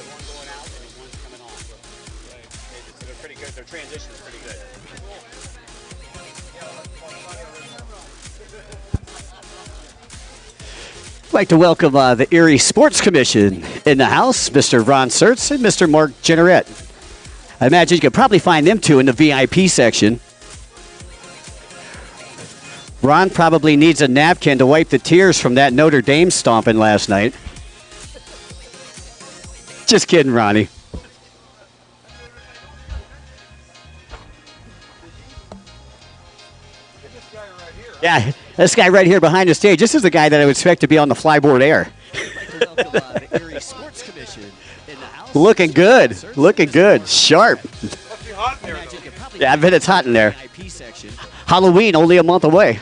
got one going out and one's coming on. Right. So they're pretty good. Their transition is pretty good. I'd like to welcome the Erie Sports Commission in the house, Mr. Ron Sertz and Mr. Mark Jenneret. I imagine you could probably find them two in the VIP section. Ron probably needs a napkin to wipe the tears from that Notre Dame stomping last night. Just kidding, Ronnie. Yeah, this guy right here behind the stage, this is the guy that I would expect to be on the Flyboard air. Looking good, looking good, sharp. Yeah, I bet it's hot in there. Halloween only a month away.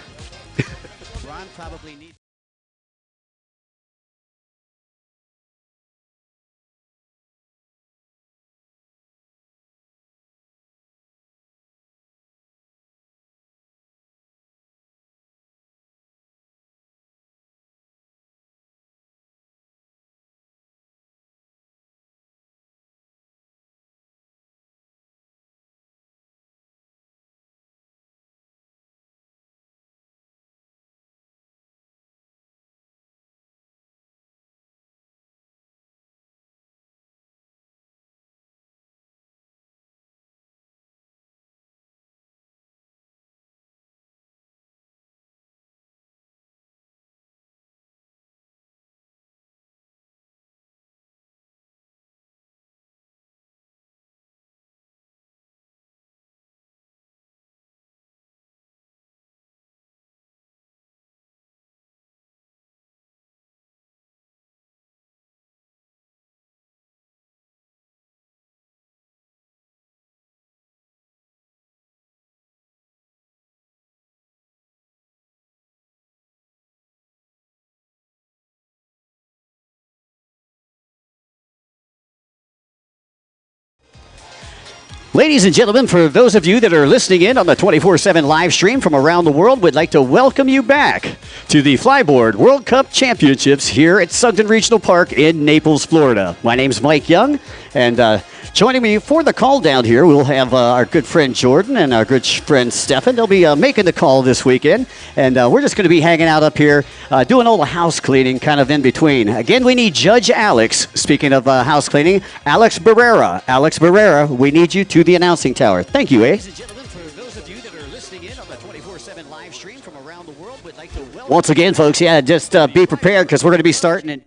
Ladies and gentlemen, for those of you that are listening in on the 24/7 live stream from around the world, we'd like to welcome you back to the Flyboard World Cup Championships here at Sugden Regional Park in Naples, Florida. My name's Mike Young, and joining me for the call down here, we'll have our good friend Jordan and our good friend Stefan. They'll be making the call this weekend, and we're just going to be hanging out up here doing all the house cleaning kind of in between. Again, we need Judge Alex, speaking of house cleaning, Alex Barrera. Alex Barrera, we need you to the announcing tower. Thank you, Ladies and gentlemen, for those of you that are listening in on the 24/7 live stream from around the world, we'd like to welcome... Once again, folks, yeah, just be prepared because we're going to be starting in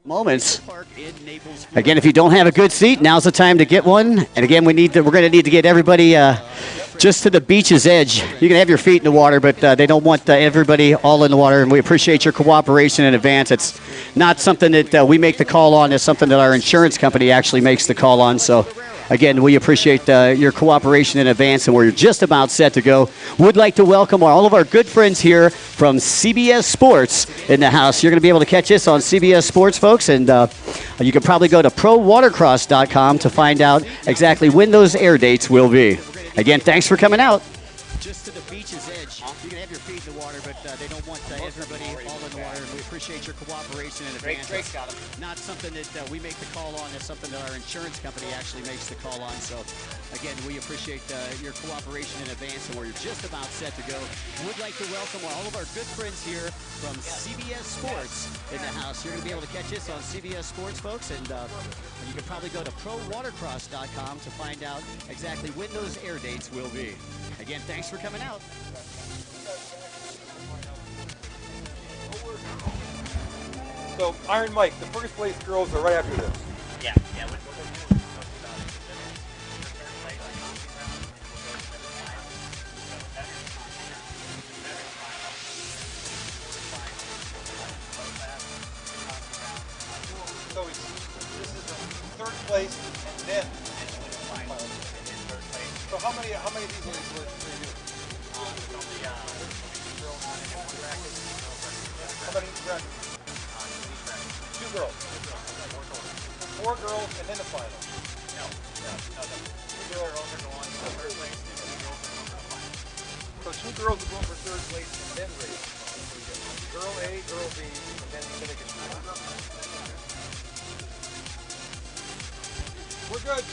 moments. Again, if you don't have a good seat, now's the time to get one. And again, we're going to need to get everybody just to the beach's edge. You can have your feet in the water, but they don't want everybody all in the water. And we appreciate your cooperation in advance. It's not something that we make the call on. It's something that our insurance company actually makes the call on. So again, we appreciate your cooperation in advance, and we're just about set to go. Would like to welcome all of our good friends here from CBS Sports in the house. You're going to be able to catch this on CBS Sports, folks, and you can probably go to prowatercross.com to find out exactly when those air dates will be. Again, thanks for coming out. Just to the beach's edge. You can have your feet in the water, but they don't want everybody all in the water. We appreciate your cooperation in advance. Drake's got him. Not something that we make the call on. It's something that our insurance company actually makes the call on. So, again, we appreciate your cooperation in advance, and we're just about set to go. Would like to welcome all of our good friends here from CBS Sports in the house. You're going to be able to catch this on CBS Sports, folks, and you can probably go to prowatercross.com to find out exactly when those air dates will be. Again, thanks for coming out. So, Iron Mike, the first place girls are right after this. Yeah. So this is the third place, and then final. So how many of these will you do? How many each bracket? Two girls. 4 girls, and then the final. No. Two girls are going for third place, and 2 girls are going for the final. So 2 girls are going for third place, and then race. Girl A, girl B, and then finish. good.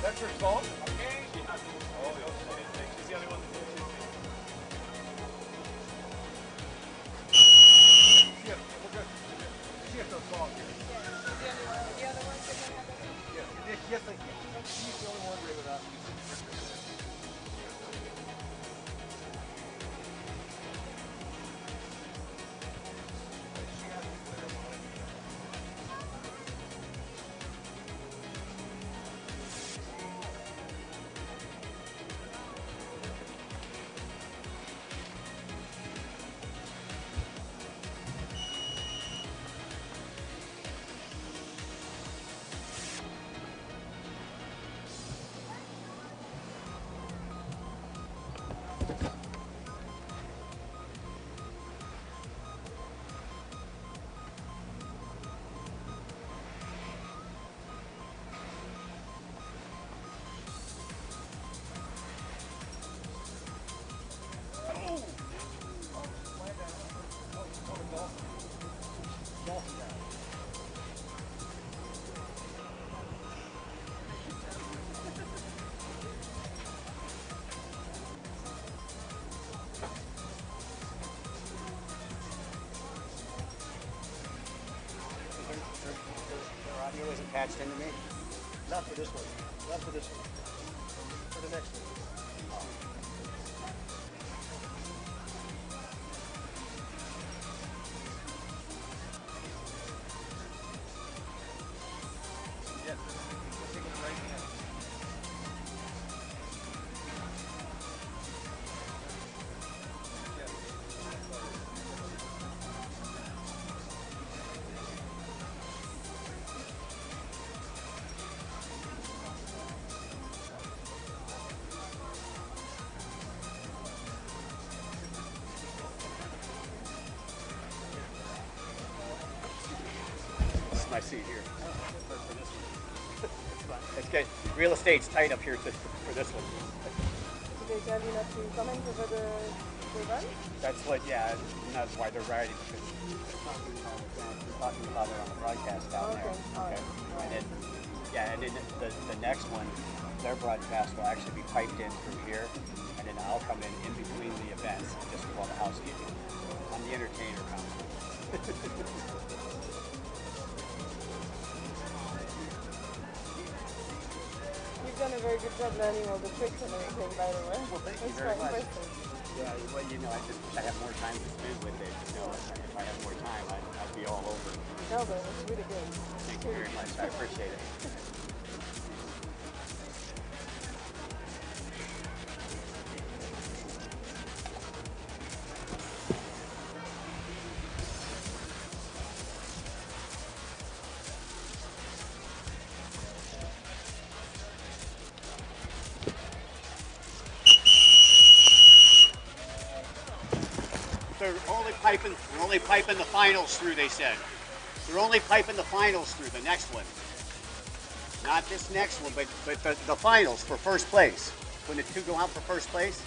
That's your fault? Okay. Oh, she's the only one. Yeah, we're good. She has no fault here. The other ones didn't have it? Yes, thank you. She's the only one with us. Isn't patched into me? Not for this one. Not for this one. For the next one. Yeah. Take it right hand. This is my seat here. It's good. Real estate's tight up here for this one. Did they tell you not to comment over the run? That's what, yeah, and that's why they're riding, because we're talking about it on the broadcast down there. Okay. And then, yeah, and then the next one, their broadcast will actually be piped in through here, and then I'll come in between the events, just for all the housekeeping. I'm the entertainer council. You've done a very good job learning all the tricks and everything, by the way. Well, thank you It's very quite much. impressive. Yeah, well, you know, I just wish I had more time to spend with it. You know, if I had more time, I'd be all over. No, but it's really good. Thank you very much. I appreciate it. they're only piping the finals through, they said. They're only piping the finals through, the next one. Not this next one, but the finals for first place. When the two go out for first place.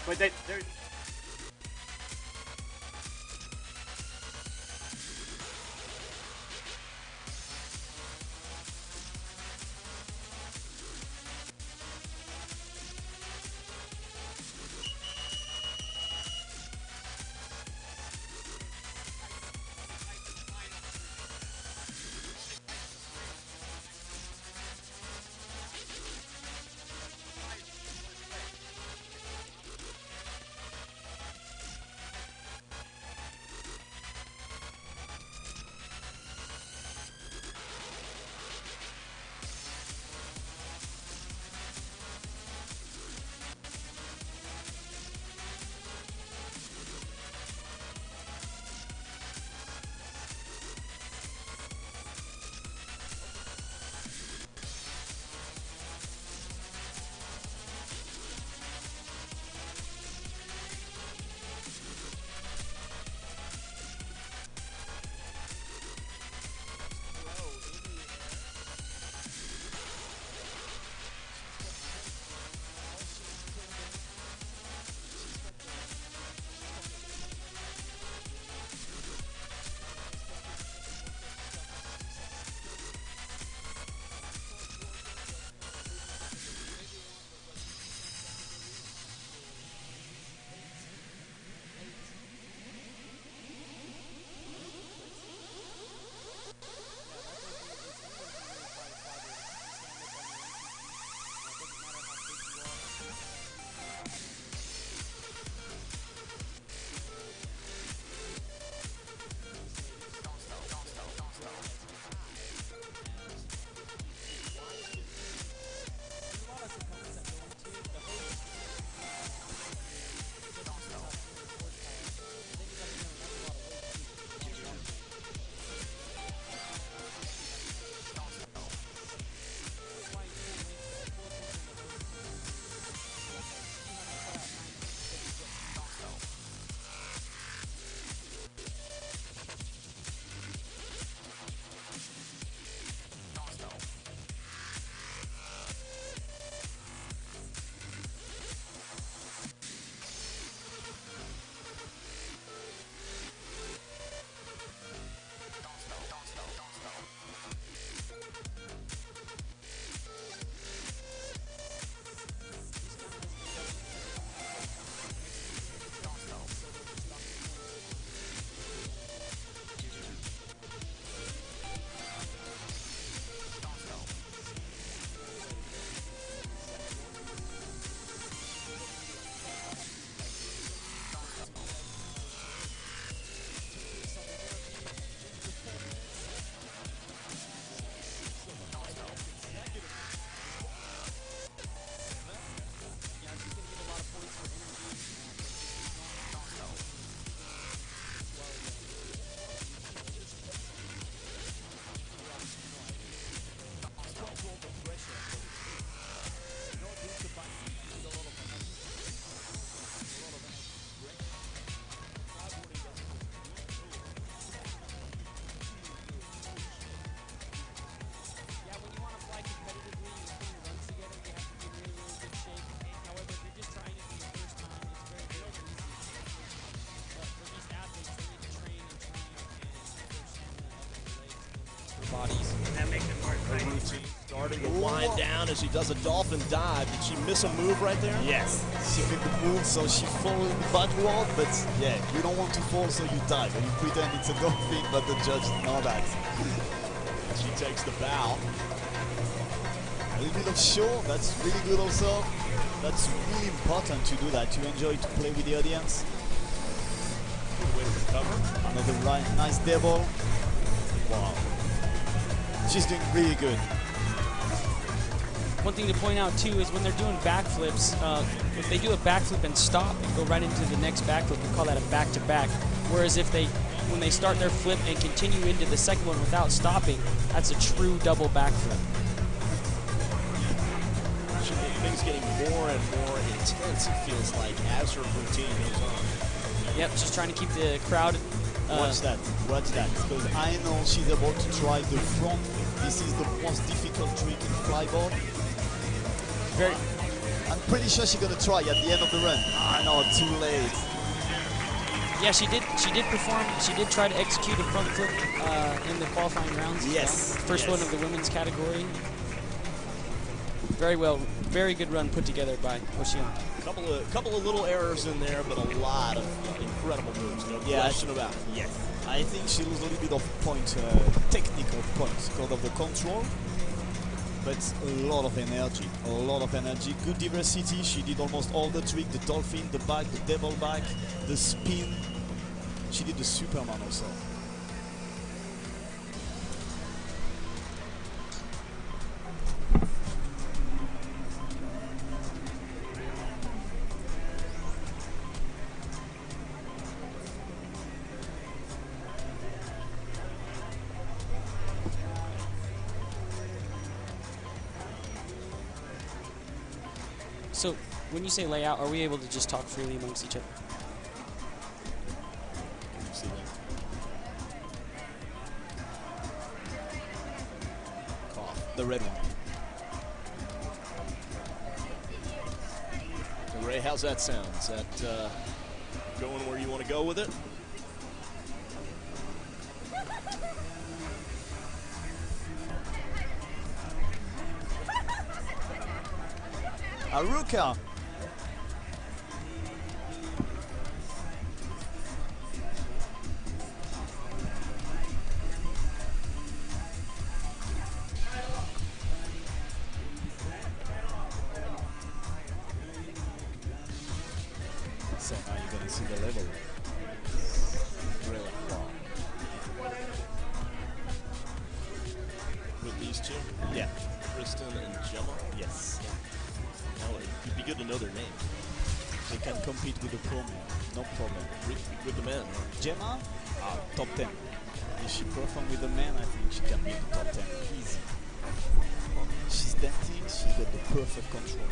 But they're bodies. That makes it more Her exciting. routine starting to wind down as she does a dolphin dive. Did she miss a move right there? Yes, she made the move, so she fell in the back wall, but yeah, you don't want to fall, so you dive, and you pretend it's a dolphin, but the judge know that. She takes the bow. A little bit of show, that's really good also. That's really important to do that, to enjoy to play with the audience. Good way to recover. Another nice devil. Wow. She's doing really good. One thing to point out too is when they're doing backflips, if they do a backflip and stop and go right into the next backflip, we call that a back-to-back. Whereas when they start their flip and continue into the second one without stopping, that's a true double backflip. Things getting more and more intense, it feels like, as her routine goes on. Yep, she's trying to keep the crowd. Watch that, because I know she's about to try the front. This is the most difficult trick in flyboard. I'm pretty sure she's gonna try at the end of the run. Ah, no, too late. Yeah, she did perform. She did try to execute a front flip in the qualifying rounds. Yes. First one of the women's category. Very well, very good run put together by Ocean. Couple of little errors in there, but a lot of incredible moves. No question about it. Yes. I think she lose a little bit of points, technical points, because of the control. But a lot of energy, Good diversity. She did almost all the trick: the dolphin, the back, the devil back, the spin. She did the Superman also. So, when you say layout, are we able to just talk freely amongst each other? See that? Cough. The red one. So Ray, how's that sound? Is that going where you want to go with it? Aruka. So now you're going to see the level. Really wow. With these two? Yeah. Kristen and Gemma? Yes. Now, it'd be good to know their names. They can compete with the pro, no problem. With the men. Gemma, top 10. If she performs with the men, I think she can be in the top 10. Easy. She's dancing, she's got the perfect control.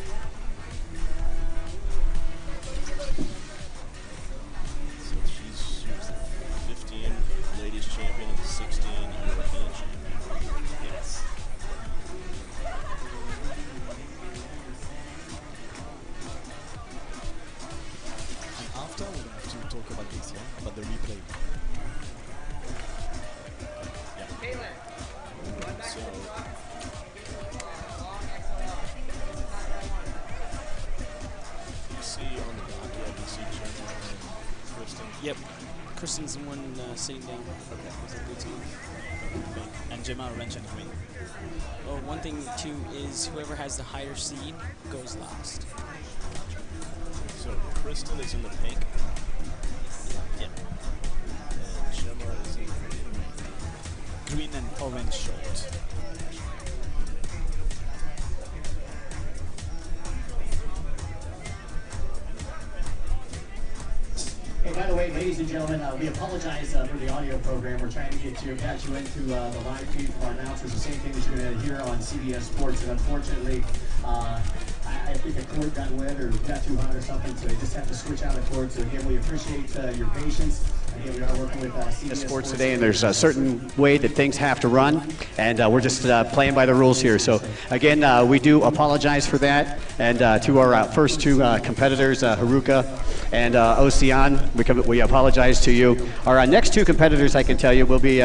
So she's the 15 ladies champion and 16 European champion. Yes. After we're going to talk about this, yeah? About the replay. Yeah. So, you see on the dock, yeah, you see Gemma and Kristen. Yep. Kristen's the one sitting down. Okay. With her boots on. And Gemma wrench and green. Oh, one thing too is whoever has the higher seed goes last. So Kristen is in the pink. Yep. And Gemma is in the Green and orange short. Hey, by the way, ladies and gentlemen, we apologize for the audio program. We're trying to patch you into the live feed from our announcers. The same thing that you're going to hear on CBS Sports. And unfortunately, I think a cord got wet or got too hot or something, so they just have to switch out a cord. So again, we appreciate your patience. Again, we are working with CBS Sports today, and there's a certain way that things have to run, and we're just playing by the rules here. So again, we do apologize for that. And to our first two competitors, Haruka and Ocean, we apologize to you. Our next two competitors, I can tell you, will be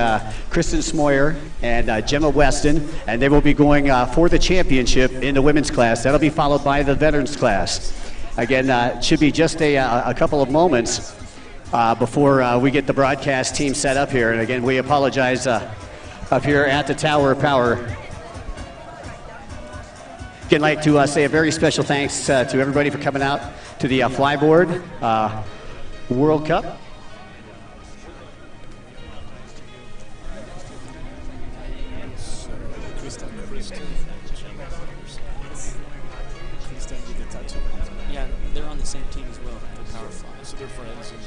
Kristen Smoyer and Gemma Weston, and they will be going for the championship in the women's class. That'll be followed by the veterans class. Again, it should be just a couple of moments before we get the broadcast team set up here. And again, we apologize up here at the Tower of Power. Again, I'd like to say a very special thanks to everybody for coming out to the FLYBOARD World Cup. Yeah, they're on the same team as well. They're Power Fly. So they're friends. And,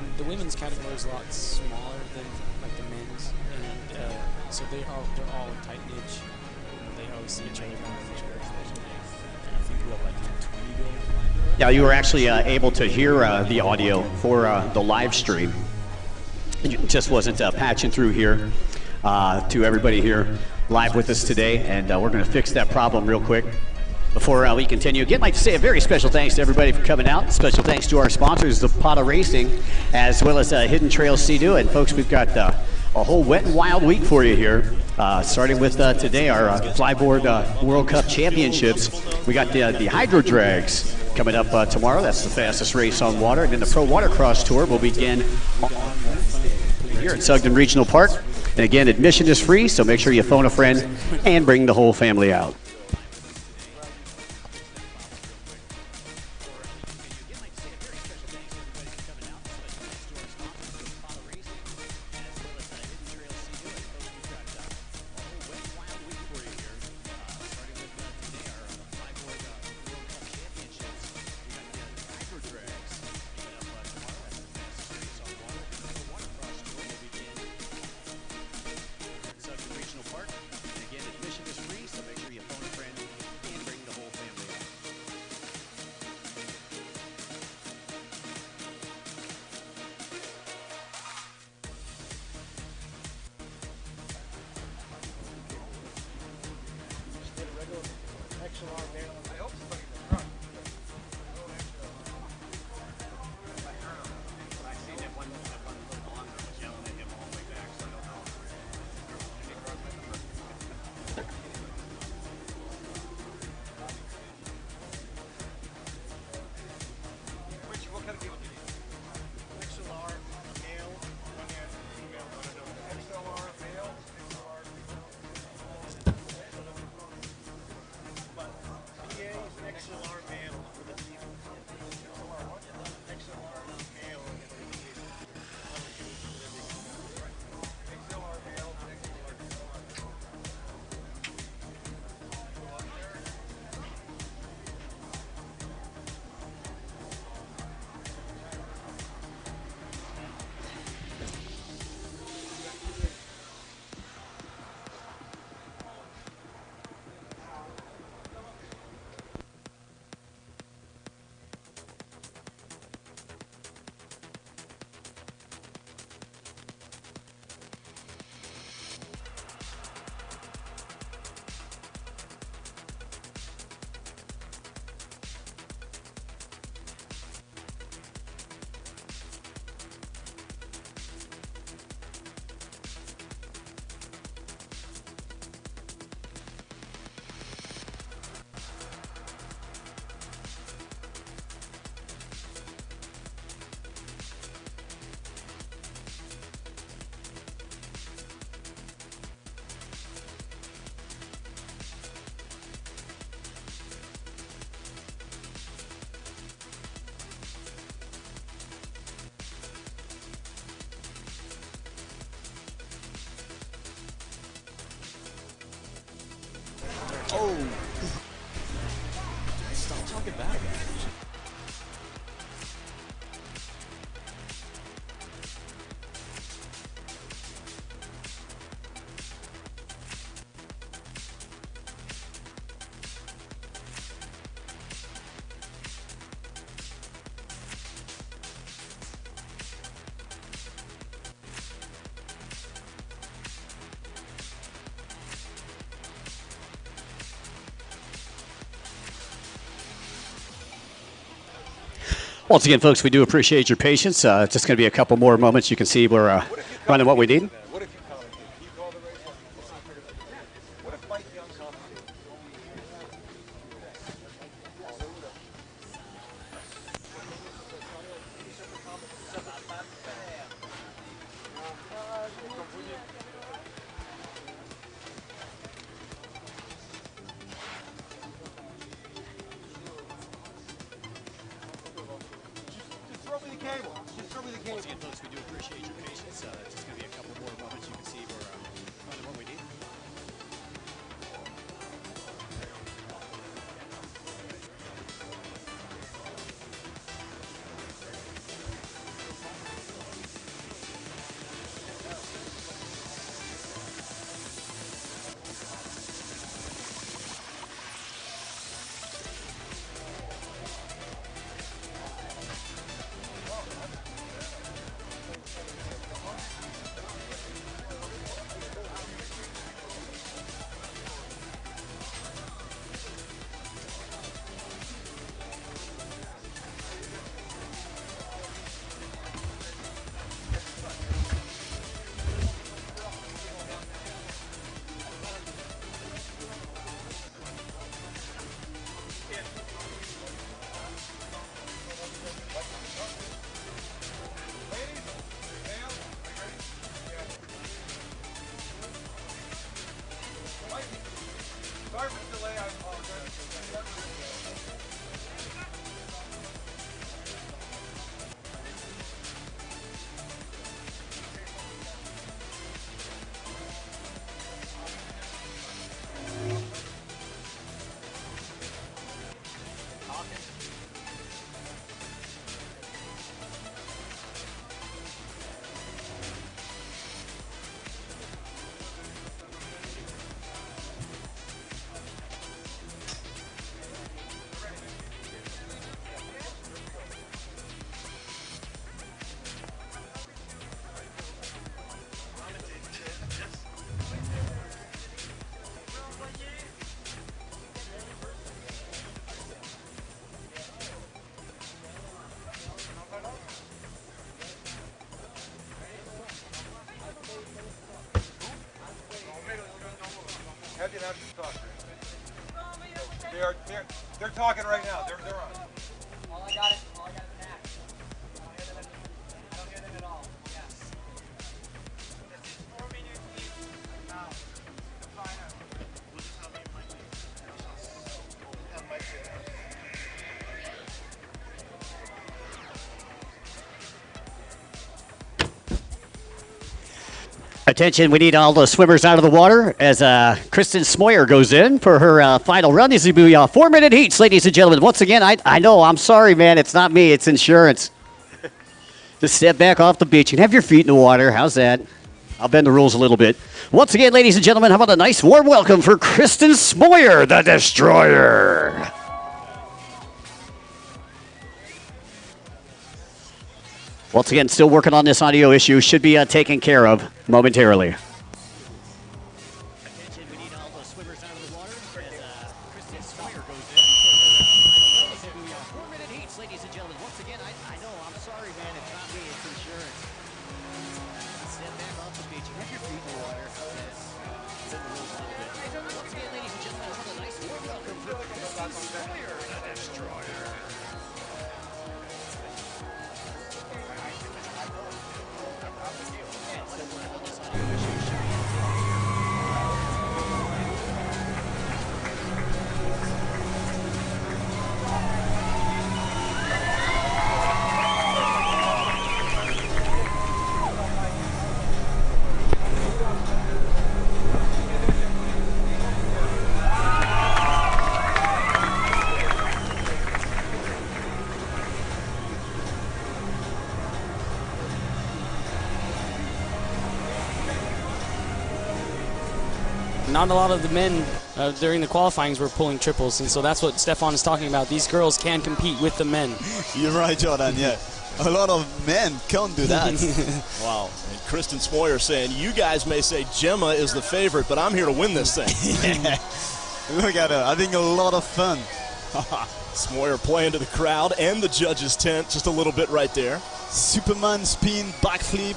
And the women's category is a lot smaller than like the men's, and so they're all tight knit. They always see each other. think we have like 20 goals. Yeah, you were actually able to hear the audio for the live stream. It just wasn't patching through here to everybody here live with us today, and we're going to fix that problem real quick. Before we continue, again, I'd like to say a very special thanks to everybody for coming out. Special thanks to our sponsors, the Pata Racing, as well as Hidden Trail Sea-Doo. And folks, we've got a whole wet and wild week for you here. Starting with today, our Flyboard World Cup Championships. We got the Hydro Drags coming up tomorrow. That's the fastest race on water. And then the Pro Watercross Tour will begin here at Sugden Regional Park. And again, admission is free, so make sure you phone a friend and bring the whole family out. Oh! Stop talking back. Once again, folks, we do appreciate your patience. It's just going to be a couple more moments. You can see we're running what we need. What if you commentate? You call the race, we'll see if you're gonna- What if Mike Young commentates? Just throw me the cable. Just throw me the cable. Once again, folks, we do appreciate your patience. It's just going to be a couple more moments. have to talk. They're talking right now. They're on. All I got is Max. I don't hear them at all. Yes. This is 4 minutes each. Now, the final. We'll just have you mic. Attention, we need all the swimmers out of the water as Kristen Smoyer goes in for her final run. These will be 4-minute heats, ladies and gentlemen. Once again, I know, I'm sorry, man. It's not me. It's insurance. Just step back off the beach and have your feet in the water. How's that? I'll bend the rules a little bit. Once again, ladies and gentlemen, how about a nice warm welcome for Kristen Smoyer, the Destroyer. Once again, still working on this audio issue. Should be taken care of momentarily. Attention, we need all the swimmers out of the water as Kristen Smoyer goes in for her final 4-minute heats, ladies and gentlemen. Once again, I know, I'm sorry, man. It's not me. It's insurance. Step back off the beach and have your feet in the water. It's in the rules a little bit. Once again, ladies and gentlemen, have a nice warm welcome for Kristen Smoyer, the Destroyer. Not a lot of the men during the qualifyings were pulling triples, and so that's what Stefan is talking about. These girls can compete with the men. You're right, Jordan, yeah. A lot of men can't do that. Wow. And Kristen Smoyer saying, you guys may say Gemma is the favorite, but I'm here to win this thing. Yeah. Look at her, having a lot of fun. Smoyer playing to the crowd and the judges' tent just a little bit right there. Superman spin, backflip.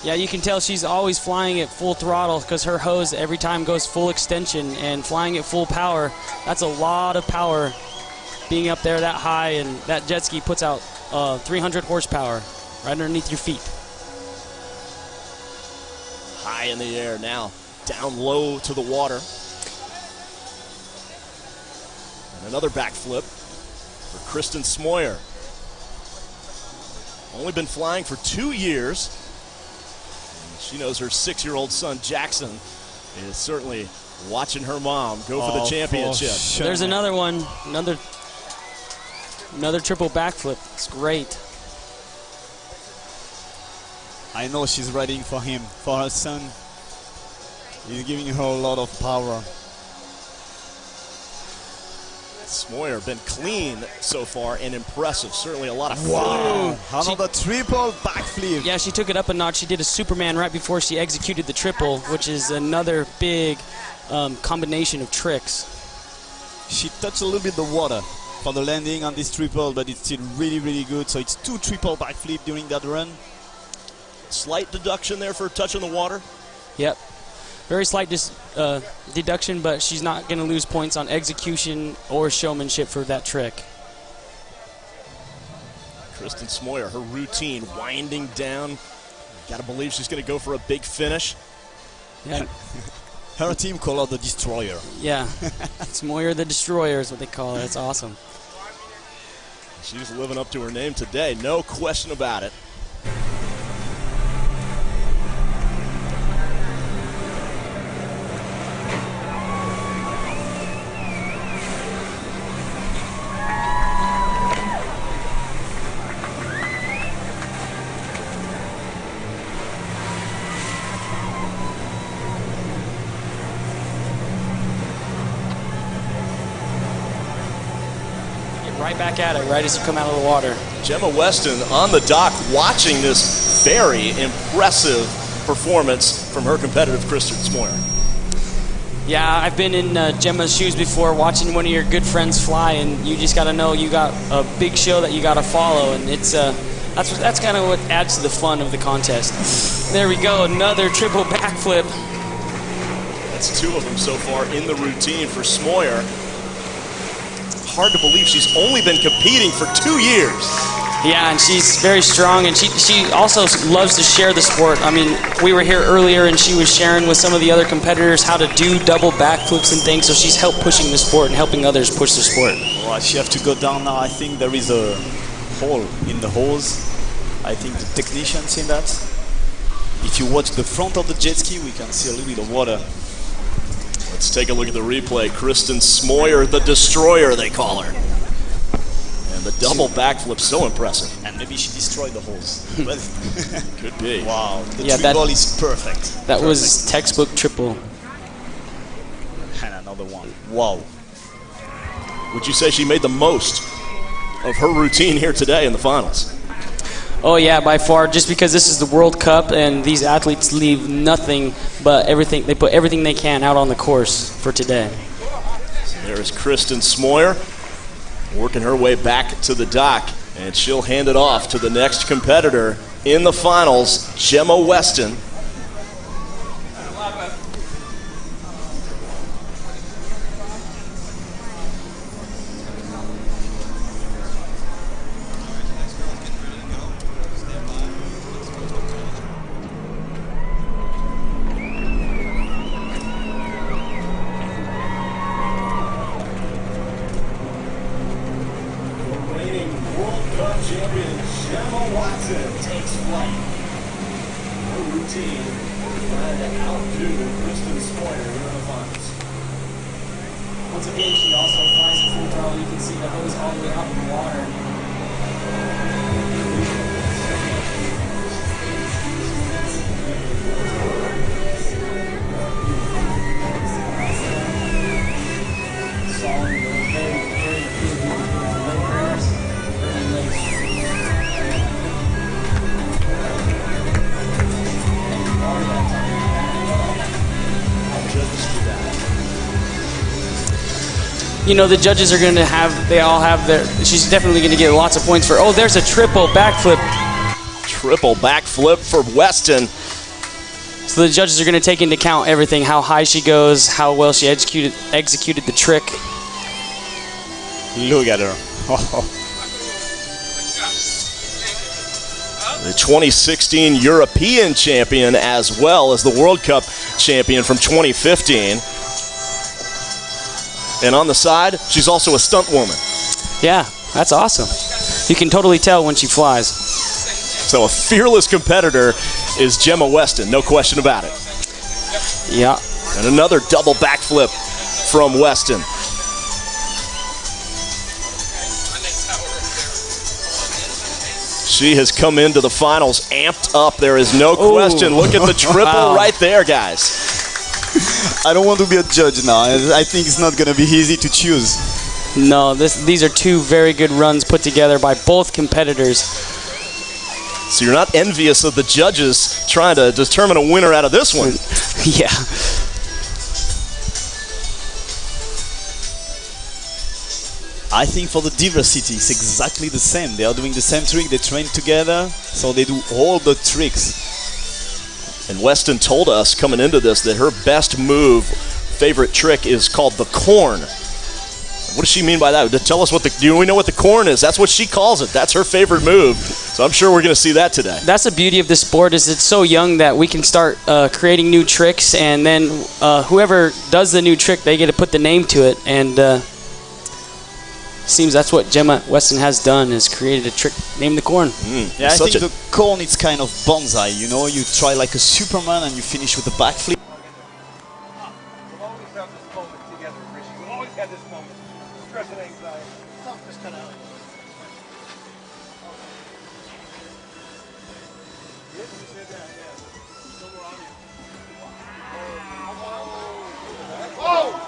Yeah, you can tell she's always flying at full throttle because her hose every time goes full extension, and flying at full power, that's a lot of power being up there that high, and that jet ski puts out 300 horsepower right underneath your feet. High in the air now, down low to the water. And another backflip for Kristen Smoyer. Only been flying for 2 years. She knows her 6-year-old son, Jackson, is certainly watching her mom go for the championship. Sure. There's another one, another triple backflip. It's great. I know she's riding for him, for her son. He's giving her a lot of power. Smoyer been clean so far and impressive. Certainly a lot of wow. Another triple backflip. Yeah, she took it up a notch. She did a Superman right before she executed the triple, which is another big combination of tricks. She touched a little bit the water for the landing on this triple, but it's still really, really good. So it's 2 triple backflip during that run. Slight deduction there for touching the water. Yep. Very slight deduction, but she's not going to lose points on execution or showmanship for that trick. Kristen Smoyer, her routine winding down. Got to believe she's going to go for a big finish. Yeah. Her team call her the Destroyer. Yeah. Smoyer the Destroyer is what they call her. That's awesome. She's living up to her name today. No question about it. Right back at it, right as you come out of the water. Gemma Weston on the dock watching this very impressive performance from her competitive Kristen Smoyer. Yeah, I've been in Gemma's shoes before watching one of your good friends fly, and you just got to know you got a big show that you got to follow, and it's that's kind of what adds to the fun of the contest. There we go, another triple backflip. That's 2 of them so far in the routine for Smoyer. Hard to believe she's only been competing for 2 years. Yeah, and she's very strong, and she also loves to share the sport. I mean, we were here earlier, and she was sharing with some of the other competitors how to do double backflips and things, so she's helped pushing the sport and helping others push the sport. Well, she have to go down now. I think there is a hole in the hose. I think the technicians see that. If you watch the front of the jet ski, we can see a little bit of water. Let's take a look at the replay. Kristen Smoyer, the destroyer, they call her. And the double backflip, so impressive. And maybe she destroyed the hose. Could be. Wow, the triple is perfect. That was textbook triple. And another one. Wow. Would you say she made the most of her routine here today in the finals? Oh yeah, by far, just because this is the World Cup and these athletes leave nothing but everything, they put everything they can out on the course for today. So there is Kristen Smoyer working her way back to the dock, and she'll hand it off to the next competitor in the finals, Gemma Weston. Once again, she also flies a full throttle. You can see the hose all the way up in the water. You know, the judges are going to have, they all have their, she's definitely going to get lots of points for, oh, there's a triple backflip. Triple backflip for Weston. So the judges are going to take into account everything, how high she goes, how well she executed the trick. Look at her. The 2016 European champion as well as the World Cup champion from 2015. And on the side, she's also a stunt woman. Yeah, that's awesome. You can totally tell when she flies. So a fearless competitor is Gemma Weston, no question about it. Yeah. And another double backflip from Weston. She has come into the finals amped up. There is no question. Look at the triple right there, guys. I don't want to be a judge now. I think it's not going to be easy to choose. No, these are two very good runs put together by both competitors. So you're not envious of the judges trying to determine a winner out of this one. Yeah. I think for the diversity, it's exactly the same. They are doing the same trick. They train together, so they do all the tricks. And Weston told us coming into this that her best move, favorite trick, is called the corn. What does she mean by that? Tell us do we know what the corn is? That's what she calls it. That's her favorite move. So I'm sure we're going to see that today. That's the beauty of this sport, is it's so young that we can start creating new tricks, and then whoever does the new trick, they get to put the name to it. And seems that's what Gemma Weston has done, is created a trick named the corn. Yeah, I think the corn is kind of bonsai, you know, you try like a Superman and you finish with a backflip. We'll always have this moment together, Richie. We'll always have this moment. Stress and anxiety. Something just kind of. Yes, you said that, yeah. So we're on you. Whoa!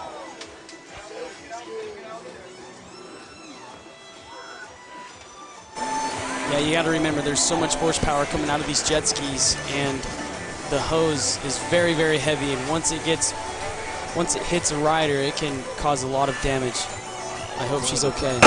Yeah, you got to remember there's so much horsepower coming out of these jet skis, and the hose is very, very heavy, and once it hits a rider, it can cause a lot of damage. I hope she's okay.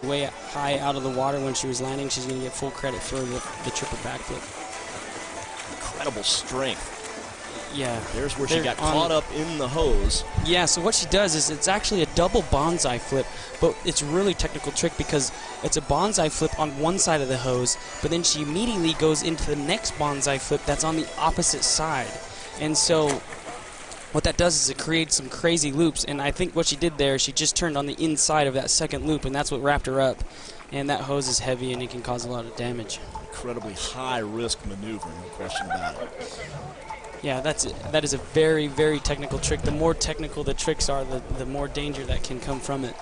way high out of the water when she was landing, she's going to get full credit for the triple backflip. Incredible strength. Yeah. There's where she got caught up in the hose. Yeah, so what she does is it's actually a double bonsai flip, but it's a really technical trick because it's a bonsai flip on one side of the hose, but then she immediately goes into the next bonsai flip that's on the opposite side. And so what that does is it creates some crazy loops, and I think what she did there, she just turned on the inside of that second loop, and that's what wrapped her up. And that hose is heavy, and it can cause a lot of damage. Incredibly high-risk maneuver, no question about it. Yeah, that is a very, very technical trick. The more technical the tricks are, the more danger that can come from it.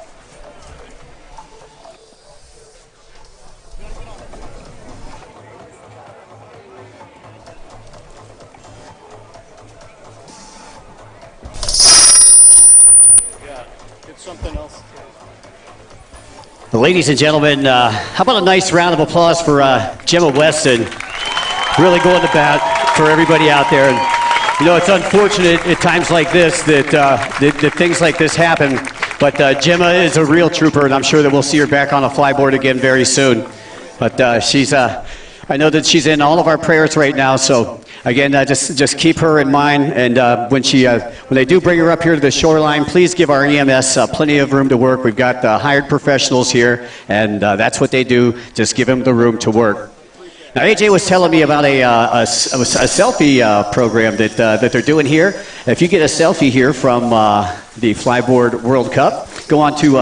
Yeah, get something else. Ladies and gentlemen, how about a nice round of applause for Gemma Weston, really going to bat for everybody out there. And, you know, it's unfortunate at times like this that things like this happen, but Gemma is a real trooper, and I'm sure that we'll see her back on a flyboard again very soon. But I know that she's in all of our prayers right now, so again, just keep her in mind, and when they do bring her up here to the shoreline, please give our EMS plenty of room to work. We've got hired professionals here, and that's what they do. Just give them the room to work. Now, AJ was telling me about a selfie program that they're doing here. If you get a selfie here from the Flyboard World Cup, go on to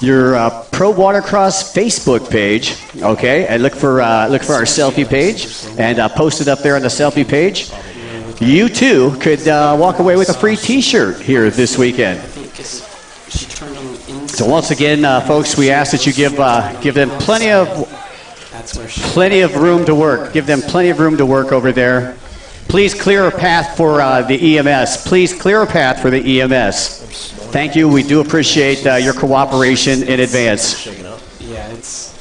your Pro Watercross Facebook page, okay, and look for our selfie page, and post it up there on the selfie page. You too could walk away with a free T-shirt here this weekend. So once again, folks, we ask that you give them plenty of room to work. Give them plenty of room to work over there. Please clear a path for the EMS. Please clear a path for the EMS. Thank you. We do appreciate your cooperation in advance. Yeah, it's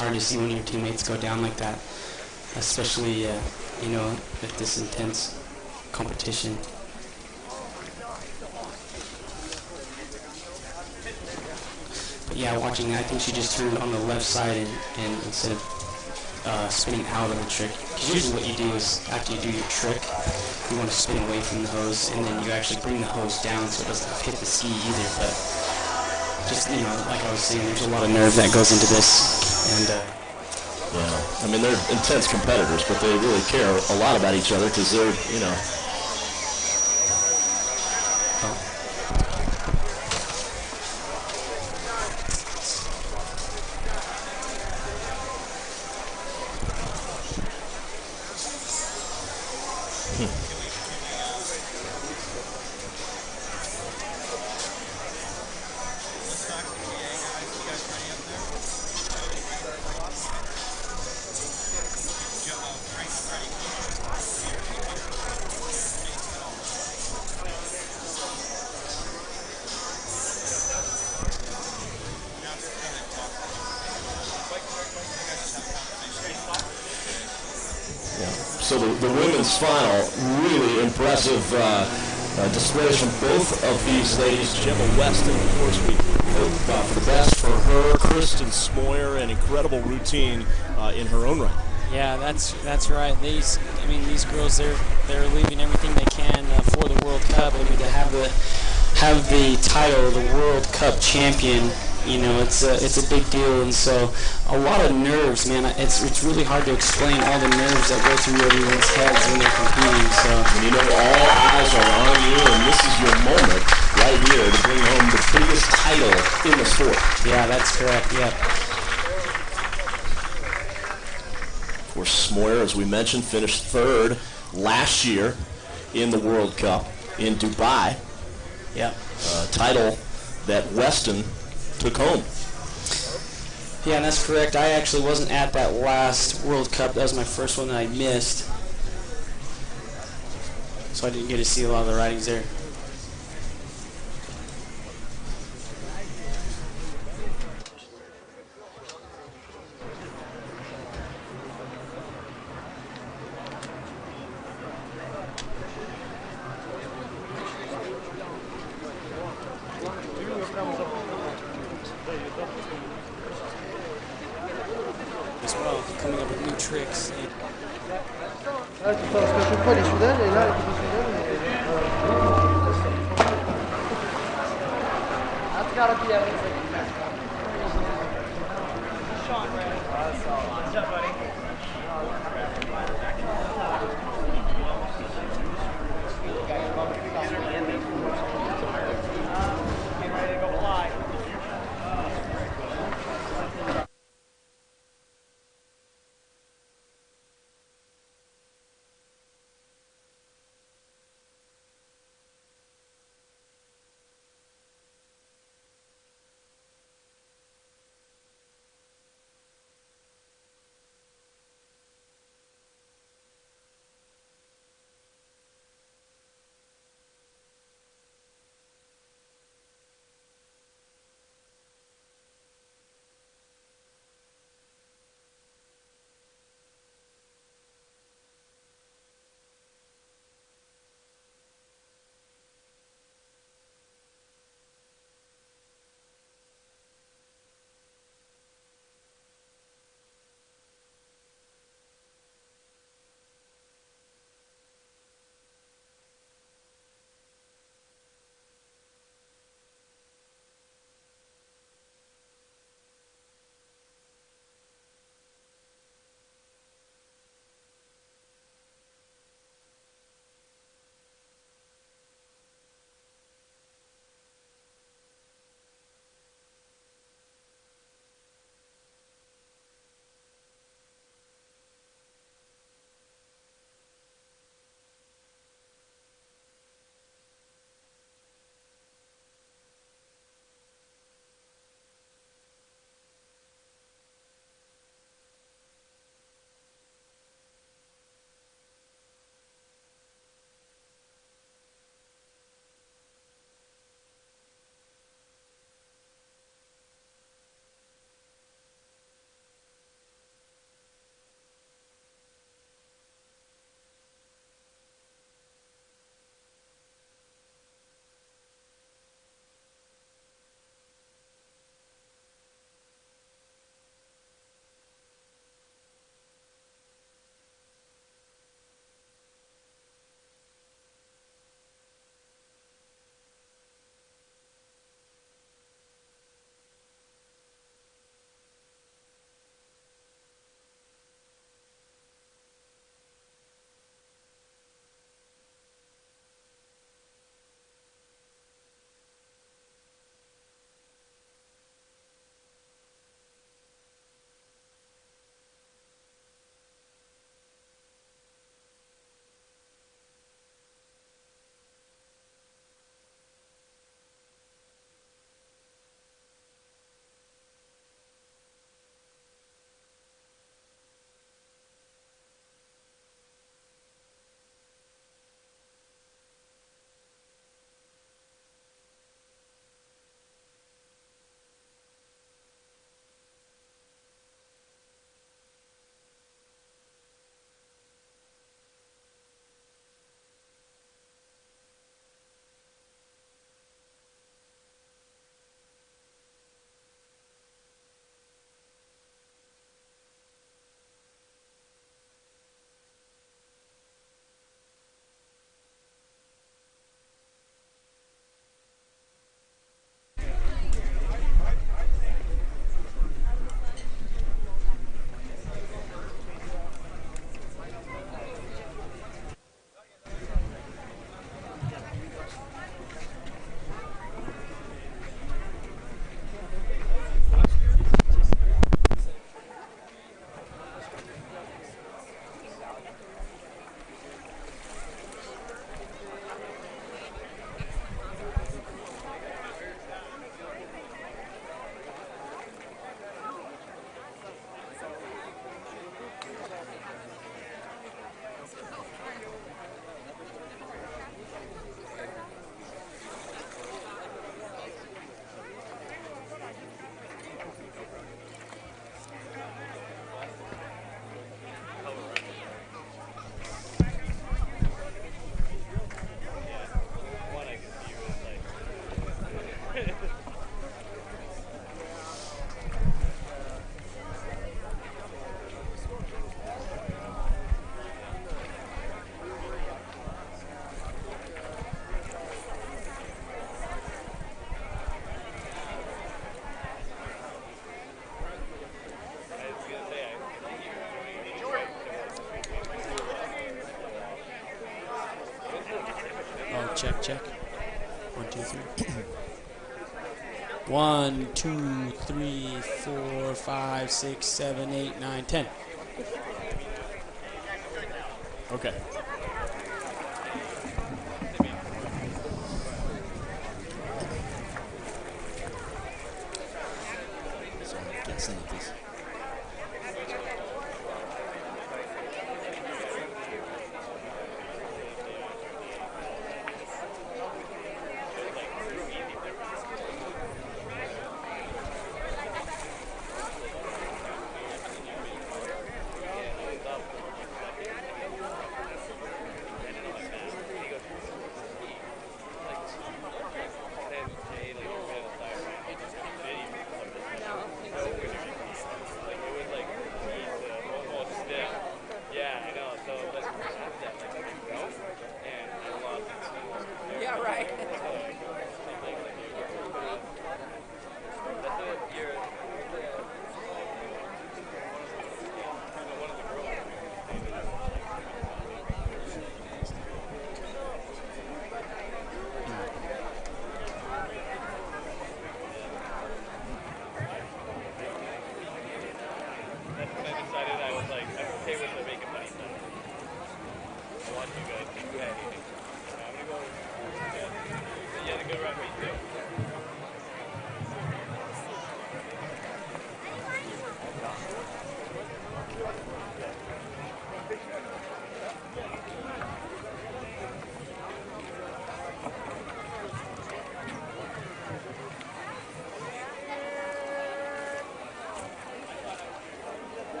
hard to see when your teammates go down like that, especially with this intense competition. But yeah, watching, I think she just turned on the left side and instead of spinning out of the trick. Because usually what you do is after you do your trick, you want to spin away from the hose, and then you actually bring the hose down so it doesn't hit the ski either. But just, like I was saying, there's a lot of nerve that goes into this. And yeah, I mean, they're intense competitors, but they really care a lot about each other because they're, So the women's final, really impressive displays from both of these ladies. Gemma Weston, of course, we hope for the best for her. Kristen Smoyer, an incredible routine in her own right. yeah, that's right. These girls, they're leaving everything they can for the World Cup. I mean, to have the title, the World Cup champion, it's a big deal, and so a lot of nerves, man. It's really hard to explain all the nerves that go through everyone's heads when they're competing. So all eyes are on you, and this is your moment right here to bring home the biggest title in the sport. Yeah, that's correct. Yeah. Of course, Smoyer, as we mentioned, finished third last year in the World Cup in Dubai. Yeah. Title that Weston took home. Yeah, that's correct. I actually wasn't at that last World Cup. That was my first one that I missed. So I didn't get to see a lot of the ridings there. coming up with new tricks. And Là, tu penses que chaque fois elle est soudaine et là elle est plus soudaine. That's gotta be evidence that you messed up. Sean, right? What's up, buddy? Getting ready to go fly. check, check. 1, 2, 3. 1, 2, 3, 4, 5, 6, 7, 8, 9, 10. Okay.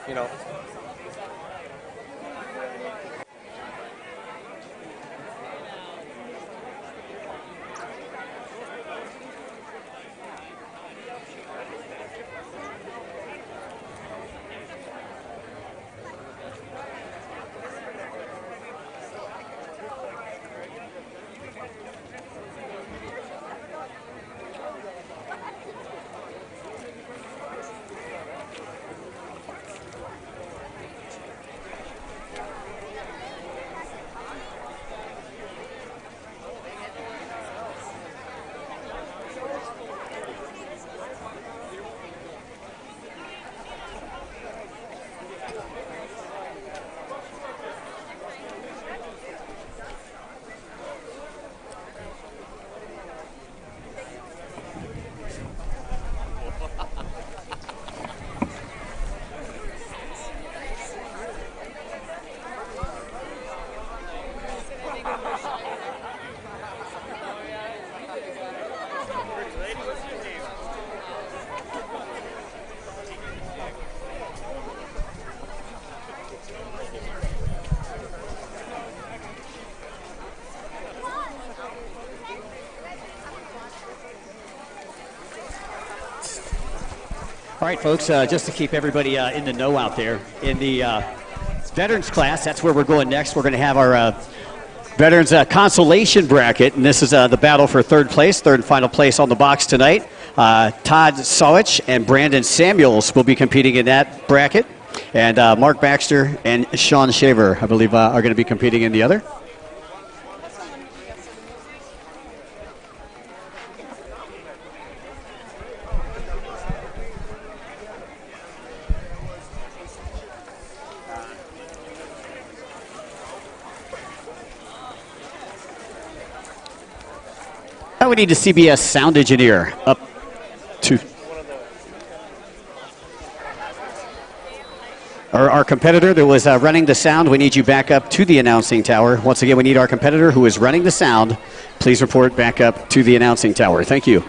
You know. All right, folks, just to keep everybody in the know out there, in the veterans class, that's where we're going next. We're going to have our veterans consolation bracket, and this is the battle for third and final place on the box tonight. Todd Sawich and Brandon Samuels will be competing in that bracket, and Mark Baxter and Sean Shaver, I believe, are going to be competing in the other. Now we need a CBS sound engineer up to our competitor that was running the sound. We need you back up to the announcing tower. Once again, we need our competitor who is running the sound. Please report back up to the announcing tower. Thank you.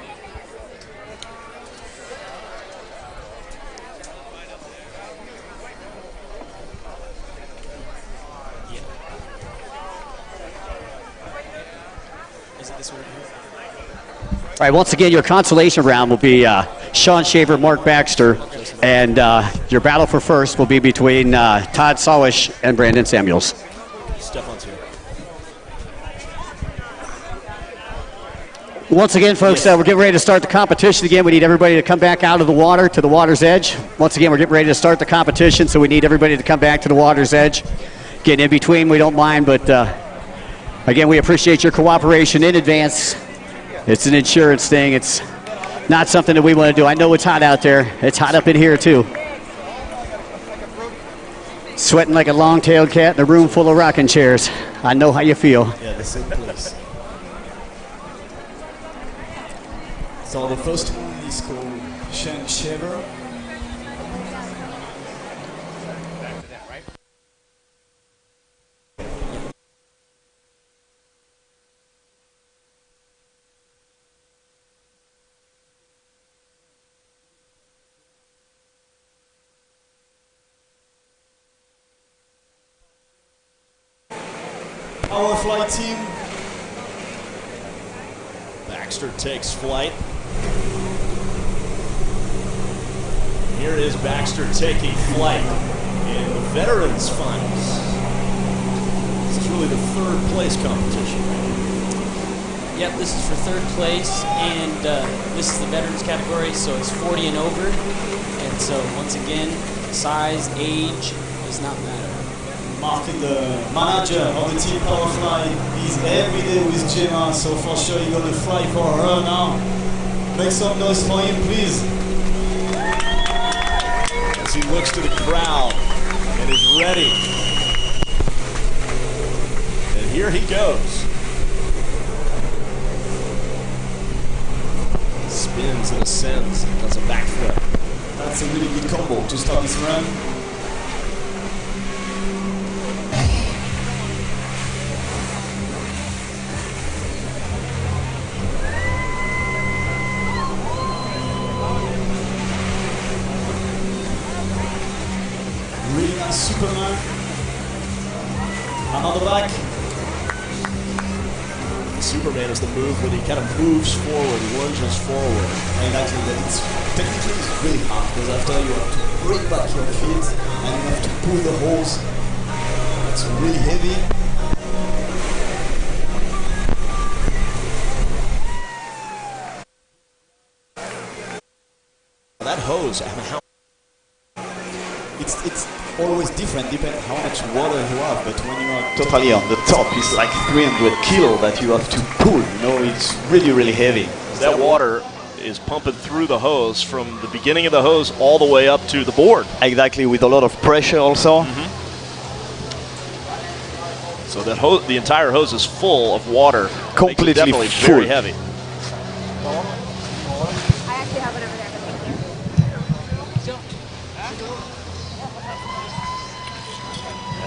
All right, once again, your consolation round will be Sean Shaver, Mark Baxter, and your battle for first will be between Todd Sawish and Brandon Samuels. Stefan's here. Once again, folks, we're getting ready to start the competition again. We need everybody to come back out of the water to the water's edge. Once again, we're getting ready to start the competition, so we need everybody to come back to the water's edge. Getting in between, we don't mind, but again, we appreciate your cooperation in advance. It's an insurance thing. It's not something that we want to do. I know it's hot out there. It's hot up in here, too. Sweating like a long-tailed cat in a room full of rocking chairs. I know how you feel. Yeah, the same place. So the first one is called Shank Shaver. Our flight team. Baxter takes flight. Here is Baxter taking flight in the Veterans Finals. This is really the third place competition. Yep, this is for third place, and this is the veterans category, so it's 40 and over. And so once again, size, age does not matter. Martin, the manager of the team Powerfly, is every day with Gemma, so for sure you're going to fly for her now. Make some noise for him, please. As he looks to the crowd and is ready. And here he goes. Spins and ascends, does a backflip. That's a really good combo to start this run. Really nice Superman. Another back. Superman is the move when he kind of moves forward, lunges forward. And actually, it's technically it's really hard because after you have to bring back your feet and you have to pull the hose. It's really heavy. That hose, I mean, how It's always different, depending how much water you have, but when you are Totally on the top, it's like 300 kilo that you have to pull, you know, it's really, really heavy. that water is pumping through the hose from the beginning of the hose all the way up to the board. Exactly, with a lot of pressure also. So that hose, the entire hose is full of water. Completely Makes it definitely full. very heavy. I actually have it over there, but thank you.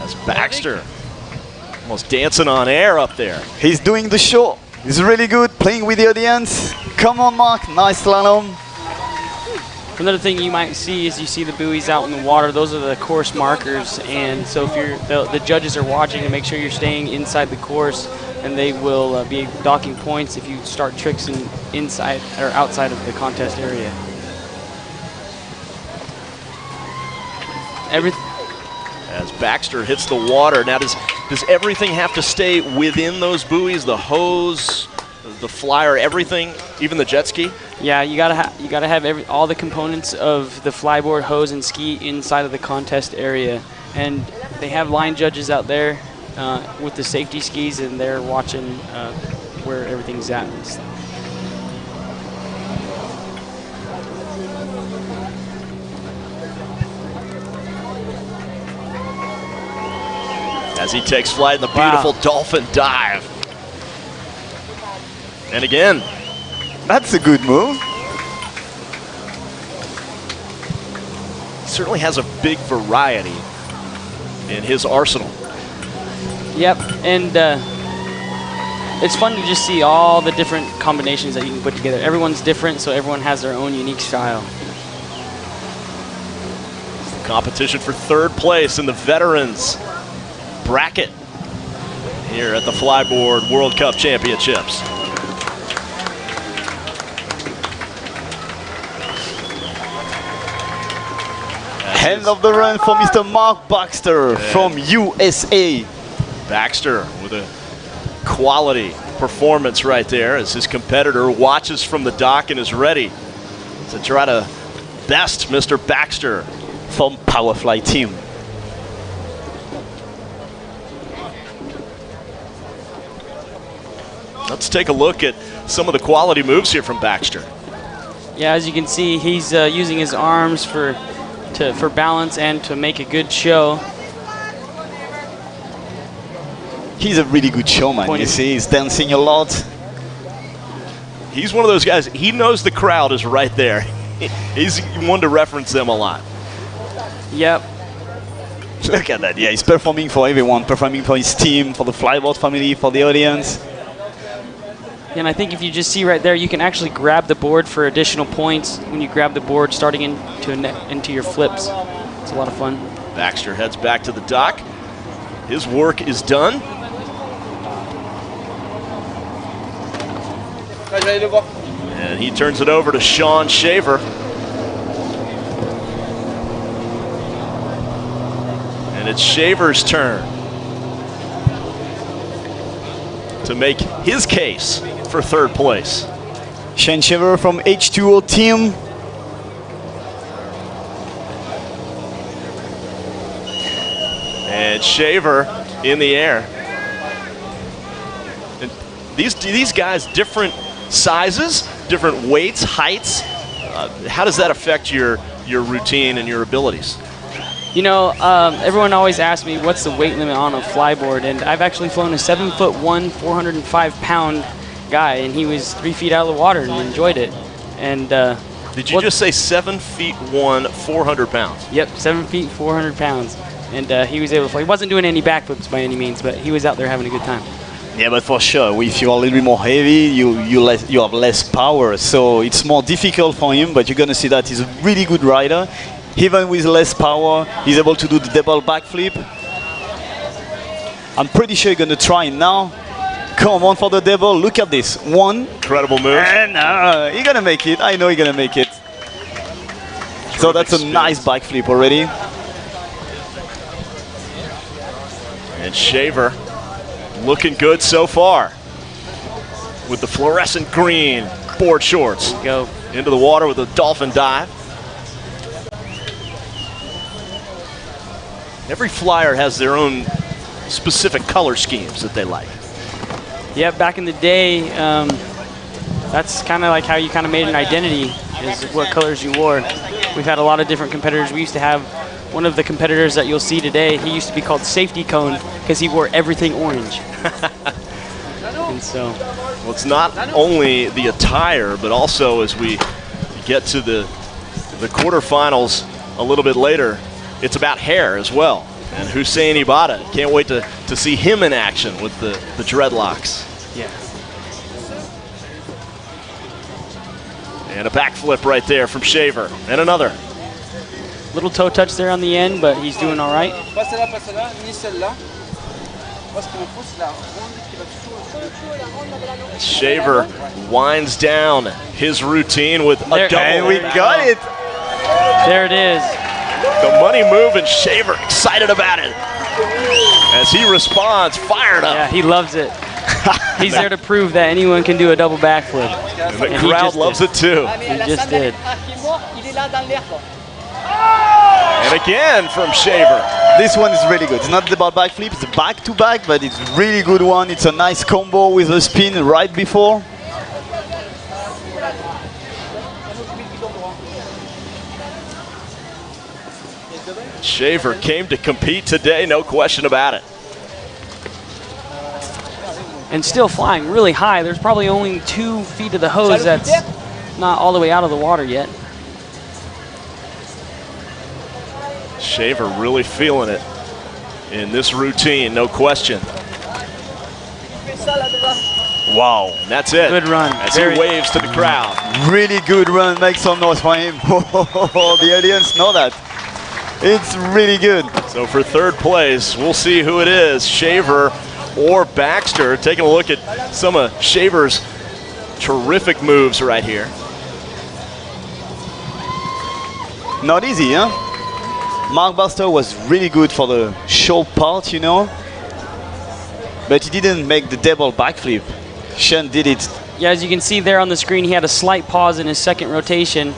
As Baxter almost dancing on air up there. He's doing the show. He's really good, playing with the audience. Come on, Mark, nice slalom. Another thing you might see is you see the buoys out in the water. Those are the course markers, and so if you're the judges are watching to make sure you're staying inside the course, and they will be docking points if you start tricks inside or outside of the contest area. As Baxter hits the water, now does everything have to stay within those buoys? The hose, the flyer, everything, even the jet ski? Yeah, you gotta have all the components of the flyboard, hose, and ski inside of the contest area, and they have line judges out there with the safety skis, and they're watching where everything's at. As he takes flight in the beautiful dolphin dive. And again. That's a good move. Certainly has a big variety in his arsenal. Yep, and it's fun to just see all the different combinations that you can put together. Everyone's different, so everyone has their own unique style. Competition for third place in the veterans bracket here at the Flyboard World Cup Championships. End of the run for Mr. Mark Baxter from USA. Baxter with a quality performance right there as his competitor watches from the dock and is ready to try to best Mr. Baxter from Powerfly team. Let's take a look at some of the quality moves here from Baxter. Yeah, as you can see, he's using his arms for balance and to make a good show. He's a really good showman, you see, he's dancing a lot. He's one of those guys, he knows the crowd is right there. He's one to reference them a lot. Yep. Look at that, yeah, he's performing for everyone, performing for his team, for the Flyboard family, for the audience. And I think if you just see right there, you can actually grab the board for additional points when you grab the board starting into your flips. It's a lot of fun. Baxter heads back to the dock. His work is done. And he turns it over to Sean Shaver. And it's Shaver's turn to make his case for third place. Sean Shaver from H2O team. And Shaver in the air. And these guys, different sizes, different weights, heights. How does that affect your routine and your abilities? You know, everyone always asks me what's the weight limit on a flyboard, and I've actually flown a 7'1", 405-pound guy, and he was 3 feet out of the water and enjoyed it. And did you just say 7'1", 400 pounds? Yep, 7 feet, 400 pounds, and he was able to fly. He wasn't doing any backflips by any means, but he was out there having a good time. Yeah, but for sure, if you're a little bit more heavy, you have less power, so it's more difficult for him. But you're gonna see that he's a really good rider. Even with less power, he's able to do the double backflip. I'm pretty sure he's gonna try now. Come on for the double. Look at this. One. Incredible move. And he's gonna make it. I know he's gonna make it. So that's a nice backflip already. And Shaver looking good so far with the fluorescent green board shorts. Go into the water with a dolphin dive. Every flyer has their own specific color schemes that they like. Yeah, back in the day, that's kind of like how you kind of made an identity, is what colors you wore. We've had a lot of different competitors. We used to have one of the competitors that you'll see today, he used to be called Safety Cone because he wore everything orange. And so, well, it's not only the attire, but also as we get to the quarterfinals a little bit later, it's about hair as well. And Hussein Ibada, can't wait to see him in action with the dreadlocks. Yeah. And a backflip right there from Shaver. And another. Little toe touch there on the end, but he's doing all right. Shaver winds down his routine with a double. And we got it. There it is. The money move, and Shaver excited about it as he responds, fired up. Yeah, he loves it. He's there to prove that anyone can do a double backflip. And the crowd loves it too. He just did. And again from Shaver. This one is really good. It's not the backflip, it's a back-to-back, but it's a really good one. It's a nice combo with the spin right before. Shaver came to compete today, no question about it. And still flying really high. There's probably only 2 feet of the hose that's not all the way out of the water yet. Shaver really feeling it in this routine, no question. Wow, and that's it. Good run. As he waves to the crowd. Really good run, make some noise for him. The audience know that. It's really good. So for third place, we'll see who it is, Shaver or Baxter. Taking a look at some of Shaver's terrific moves right here. Not easy, huh? Mark Buster was really good for the short part, you know, but he didn't make the double backflip. Sean did it. Yeah, as you can see there on the screen, he had a slight pause in his second rotation.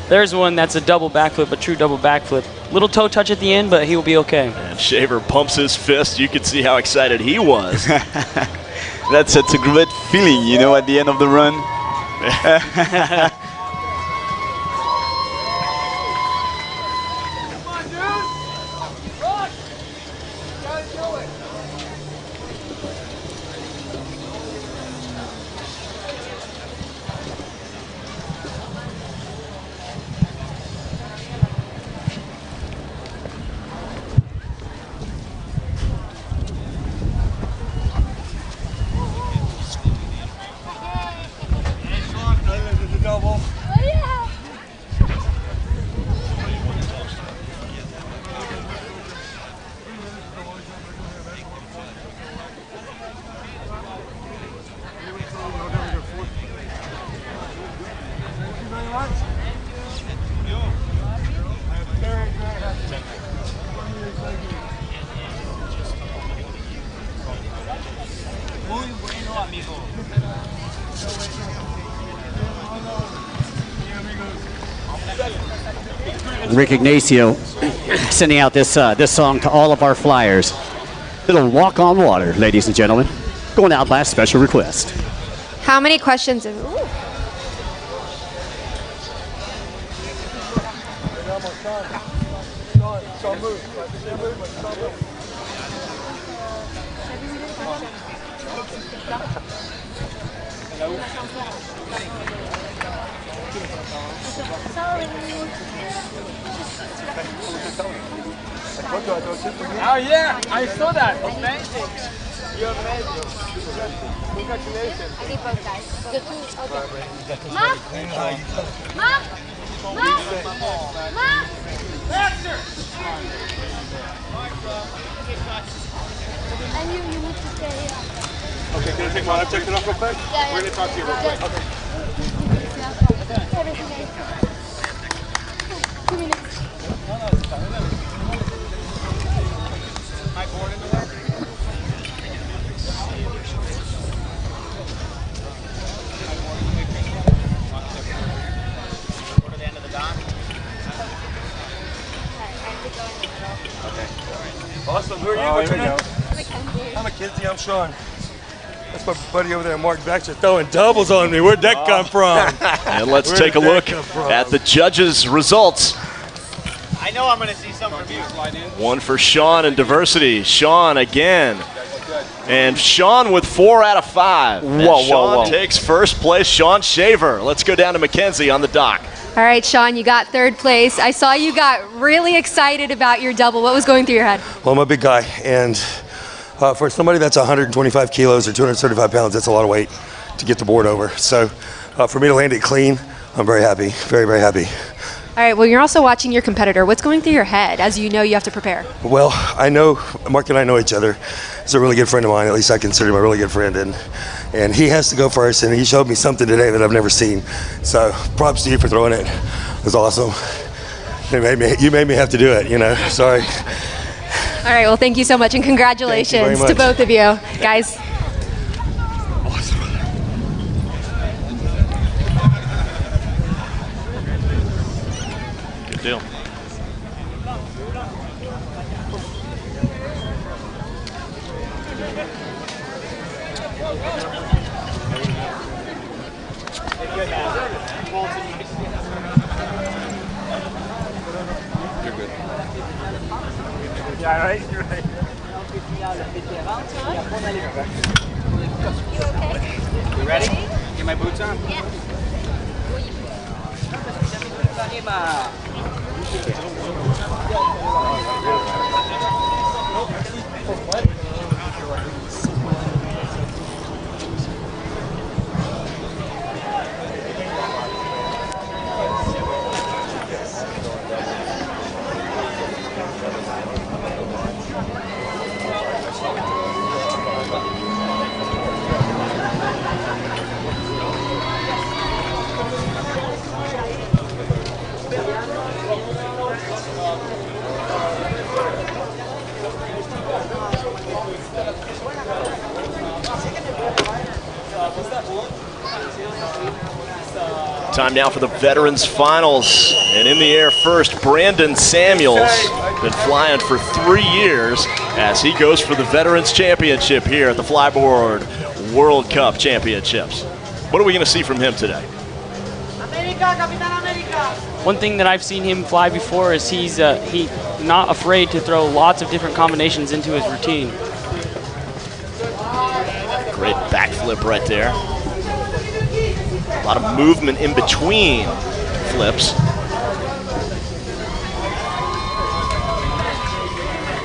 There's one that's a double backflip, a true double backflip. Little toe touch at the end, but he will be okay. And Shaver pumps his fist. You can see how excited he was. That's such a great feeling, you know, at the end of the run. Rick Ignacio sending out this this song to all of our flyers. Little Walk on Water, ladies and gentlemen. Going out last special request. How many questions? Ooh. Oh yeah, I saw that. Amazing. You're amazing. Congratulations. I need both guys. The two. Okay. Ma? Ma? Ma? Ma? And you need to stay here. Okay, can I take my life jacket off real quick? Yeah. We're going to talk to you real quick. Okay. 2 minutes. My board in the way. Go to the end of the dock. Awesome. Who are you? What's your name? I'm Mackenzie. I'm Sean. That's my buddy over there, Mark Baxter, throwing doubles on me. Where'd that come from? And let's take a look at the judges' results. I know I'm going to see something from you. One for Sean in diversity. Sean again. And Sean with 4 out of 5. And Sean takes first place. Sean Shaver. Let's go down to Mackenzie on the dock. All right, Sean, you got third place. I saw you got really excited about your double. What was going through your head? Well, I'm a big guy, and for somebody that's 125 kilos or 235 pounds, that's a lot of weight to get the board over. So for me to land it clean, I'm very happy, very, very happy. All right, well, you're also watching your competitor. What's going through your head as you know you have to prepare? Well, I know Mark and I know each other. He's a really good friend of mine. At least I consider him a really good friend. And he has to go first, and he showed me something today that I've never seen. So props to you for throwing it. It was awesome. You made me have to do it, you know. Sorry. All right, well, thank you so much, and congratulations to both of you. Guys. Good deal. You're good. Yeah, right? You're right. You okay? You ready? Get my boots on? Yeah. Time now for the Veterans Finals. And in the air first, Brandon Samuels. Been flying for 3 years as he goes for the Veterans Championship here at the Flyboard World Cup Championships. What are we going to see from him today? One thing that I've seen him fly before is he's not afraid to throw lots of different combinations into his routine. Great backflip right there. A lot of movement in between flips.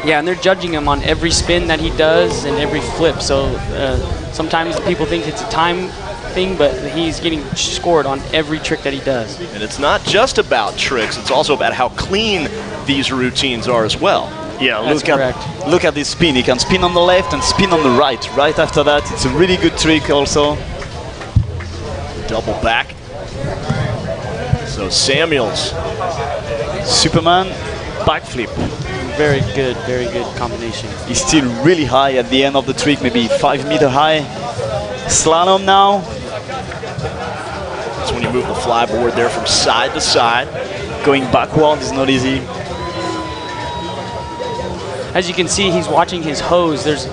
Yeah, and they're judging him on every spin that he does and every flip. So sometimes people think it's a time thing, but he's getting scored on every trick that he does. And it's not just about tricks, it's also about how clean these routines are as well. Yeah, That's look at this spin. He can spin on the left and spin on the right. Right after that, it's a really good trick also. Double back. So Samuels. Superman, backflip. Very good combination. He's still really high at the end of the trick, maybe 5 meter high. Slalom now. That's when you move the flyboard there from side to side. Going backward is not easy. As you can see, he's watching his hose. There's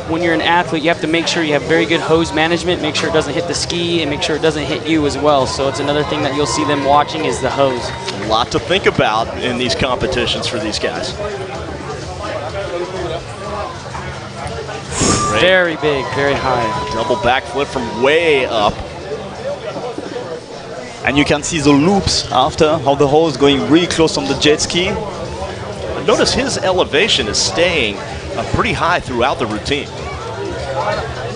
when you're an athlete, you have to make sure you have very good hose management, make sure it doesn't hit the ski, and make sure it doesn't hit you as well. So it's another thing that you'll see them watching is the hose. A lot to think about in these competitions for these guys. Great. Very big, very high. Double backflip from way up. And you can see the loops after, how the hose going really close on the jet ski. Notice his elevation is staying pretty high throughout the routine.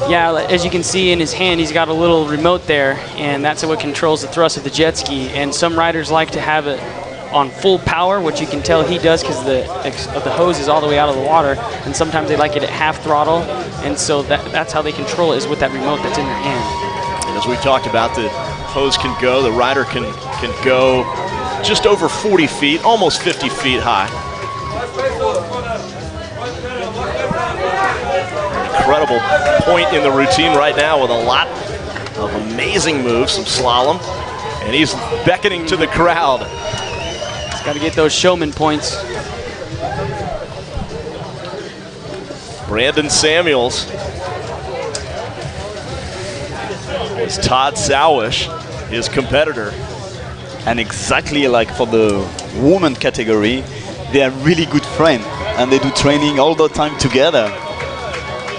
Yeah, as you can see in his hand, he's got a little remote there, and that's what controls the thrust of the jet ski. And some riders like to have it on full power, which you can tell he does because the hose is all the way out of the water. And sometimes they like it at half throttle, and so that's how they control it, is with that remote that's in their hand. And as we talked about, the hose can go, the rider can go just over 40 feet, almost 50 feet high. Incredible point in the routine right now with a lot of amazing moves, some slalom, and he's beckoning to the crowd. He's got to get those showman points. Brandon Samuels. It's Todd Sowish, his competitor. And exactly like for the woman category, they are really good friends and they do training all the time together.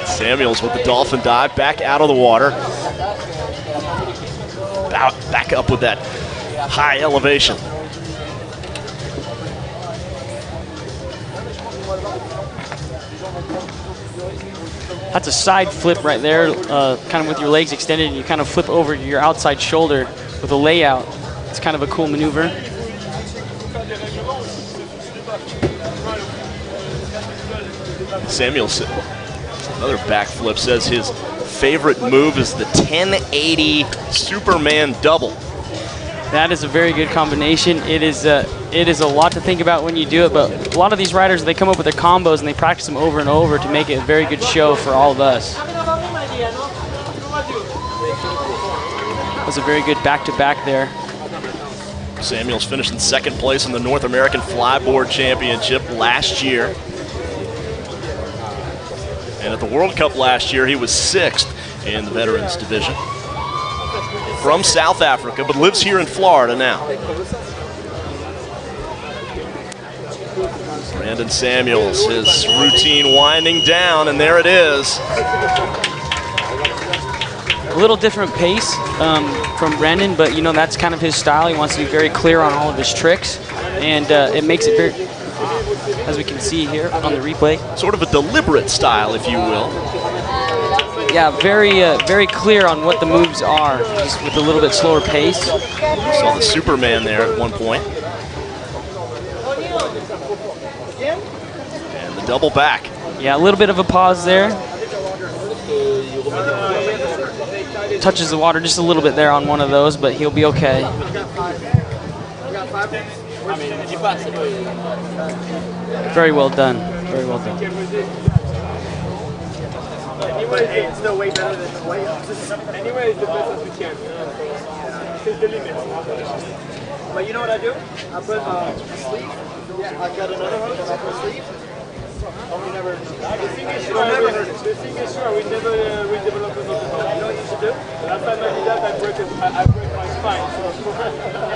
Samuels with the dolphin dive, back out of the water. Back up with that high elevation. That's a side flip right there, kind of with your legs extended, and you kind of flip over your outside shoulder with a layout. It's kind of a cool maneuver. Samuels, another backflip, says his favorite move is the 1080 Superman double. That is a very good combination. It is a lot to think about when you do it, but a lot of these riders, they come up with their combos and they practice them over and over to make it a very good show for all of us. That was a very good back-to-back there. Samuels finished in second place in the North American Flyboard Championship last year. And at the World Cup last year, he was 6th in the Veterans Division. From South Africa, but lives here in Florida now. Brandon Samuels, his routine winding down, and there it is. A little different pace from Brandon, but you know, that's kind of his style. He wants to be very clear on all of his tricks, and it makes it very, as we can see here on the replay. Sort of a deliberate style, if you will. Yeah, very clear on what the moves are, just with a little bit slower pace. Saw the Superman there at one point. And the double back. Yeah, a little bit of a pause there. Touches the water just a little bit there on one of those, but he'll be okay. Very well done. Very well done. Anyway, it's still way better than the way up. Anyway, it's the best as we can. is the limit. But you know what I do? I put a sleeve. I got another hose. I put a sleeve. You never. The thing is, sure, we never develop a hose. You know what you should do? The last time I did that, I broke my spine.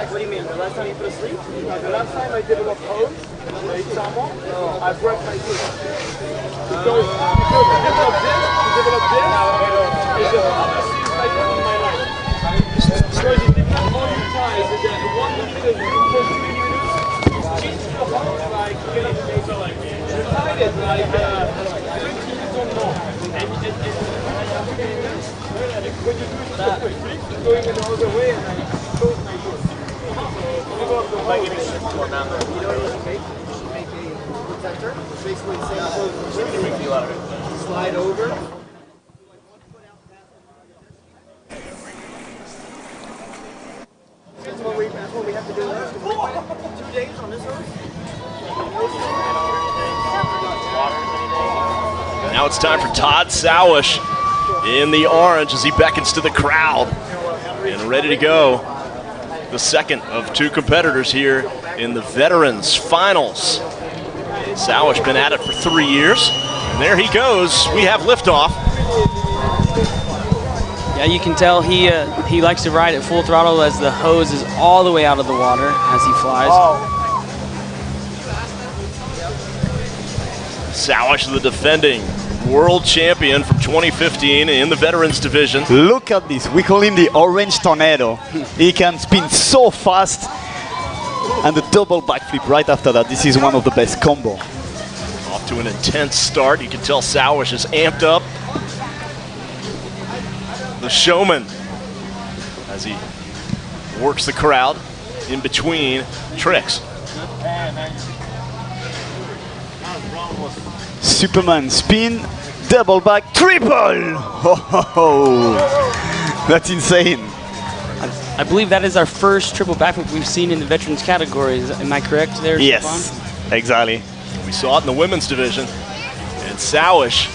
What do you mean? The last time you put a sleeve? The last time I developed hose, I broke my foot. Because to develop this is the hardest thing I did in my life. Because it depends on your ties. 1 minute and 2 minutes, change the hose like you cannot make it like me. You tied it like 20 minutes or more. And when you do it going in the other way and I close my foot. Like if you should more down there. You know what you make? You should make a protector. Basically the same close. Slide over. That's what we have to do next. 2 days on this hose. Now it's time for Todd Sowish in the orange as he beckons to the crowd and ready to go. The second of 2 competitors here in the Veterans Finals. Sowish been at it for 3 years, and there he goes. We have liftoff. Yeah, you can tell he likes to ride at full throttle as the hose is all the way out of the water as he flies. Sowish, the defending world champion from 2015 in the Veterans Division. Look at this. We call him the Orange Tornado. He can spin so fast. And the double backflip right after that. This is one of the best combo. Off to an intense start. You can tell Sowish is amped up. The showman as he works the crowd in between tricks. Superman spin, double back, triple! Oh, that's insane. I believe that is our first triple backflip we've seen in the veterans categories. Am I correct there, Yes, Stefan? exactly. We saw it in the women's division. And Sowish.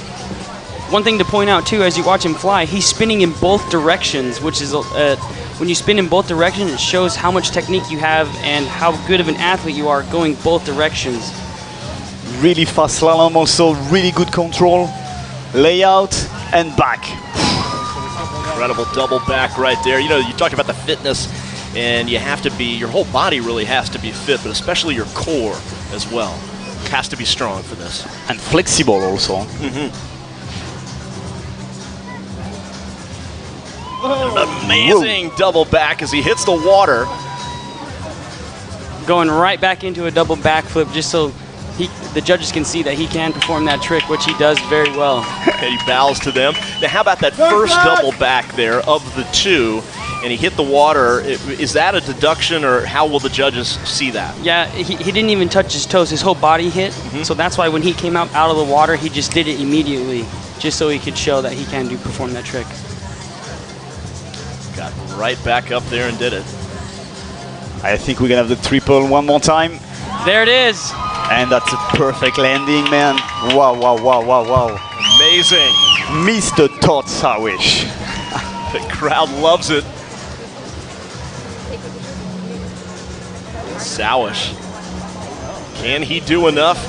One thing to point out too, as you watch him fly, he's spinning in both directions, which is when you spin in both directions, it shows how much technique you have and how good of an athlete you are going both directions. Really fast slalom, also really good control, layout, and back. Incredible double back right there. You know, you talked about the fitness, and you have to be, your whole body really has to be fit, but especially your core as well. Has to be strong for this. And flexible also. An amazing double back as he hits the water. Going right back into a double backflip just so the judges can see that he can perform that trick, which he does very well. And he bows to them. Now, how about that first double back there of the 2, and he hit the water? Is that a deduction, or how will the judges see that? Yeah, he didn't even touch his toes. His whole body hit. So that's why when he came out of the water, he just did it immediately, just so he could show that he can perform that trick. Got right back up there and did it. I think we're gonna have the triple one more time. There it is. And that's a perfect landing, man. Wow, wow, wow, wow, wow. Amazing. Mr. Todd Sowish. The crowd loves it. Sowish. Can he do enough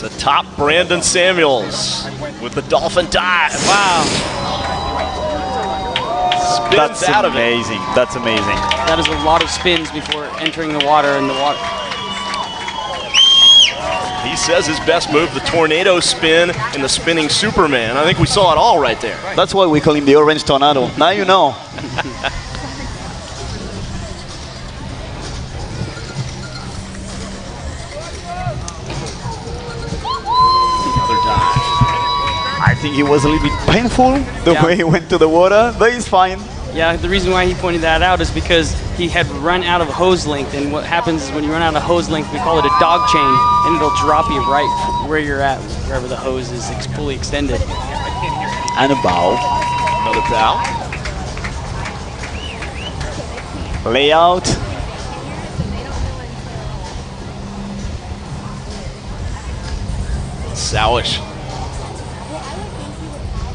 to top Brandon Samuels with the dolphin dive? Wow. Spins That's out of it. amazing. That's amazing. That is a lot of spins before entering the water, and the water. He says his best move, the tornado spin and the spinning Superman. I think we saw it all right there. That's why we call him the Orange Tornado. Now you know. Another dive. I think it was a little bit painful the way he went to the water, but he's fine. Yeah, the reason why he pointed that out is because he had run out of hose length, and what happens is when you run out of hose length, we call it a dog chain, and it'll drop you right where you're at, wherever the hose is fully extended. And a bow. Another bow. Layout. Sowish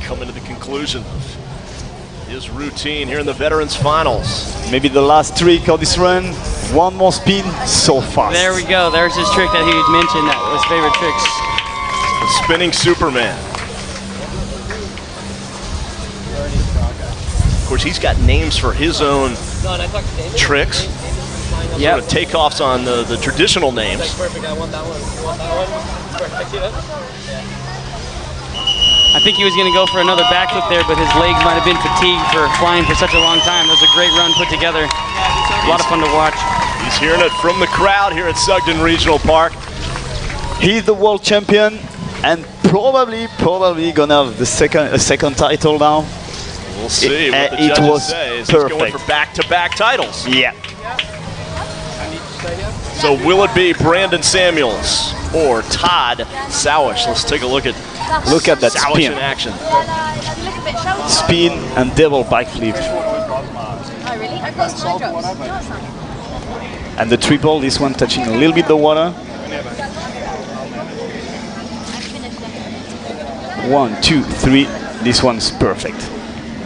coming to the conclusion of His routine here in the Veterans Finals. Maybe the last trick of this run. One more spin, so fast. There we go. There's his trick that he mentioned, that was favorite tricks. The spinning Superman. Of course, he's got names for his own tricks. Yep. Sort of takeoffs on the traditional names. I think he was going to go for another backflip there, but his legs might have been fatigued for flying for such a long time. It was a great run put together. A lot of fun to watch. He's hearing it from the crowd here at Sugden Regional Park. He's the world champion and probably gonna have the second title now. We'll see what the judges say. He's going for back-to-back titles. Yeah. So will it be Brandon Samuels or Todd Sowish? Let's take a look at that Sowish spin. in action. Spin and double backflip. And the triple, this one touching a little bit the water. 1, 2, 3. This one's perfect.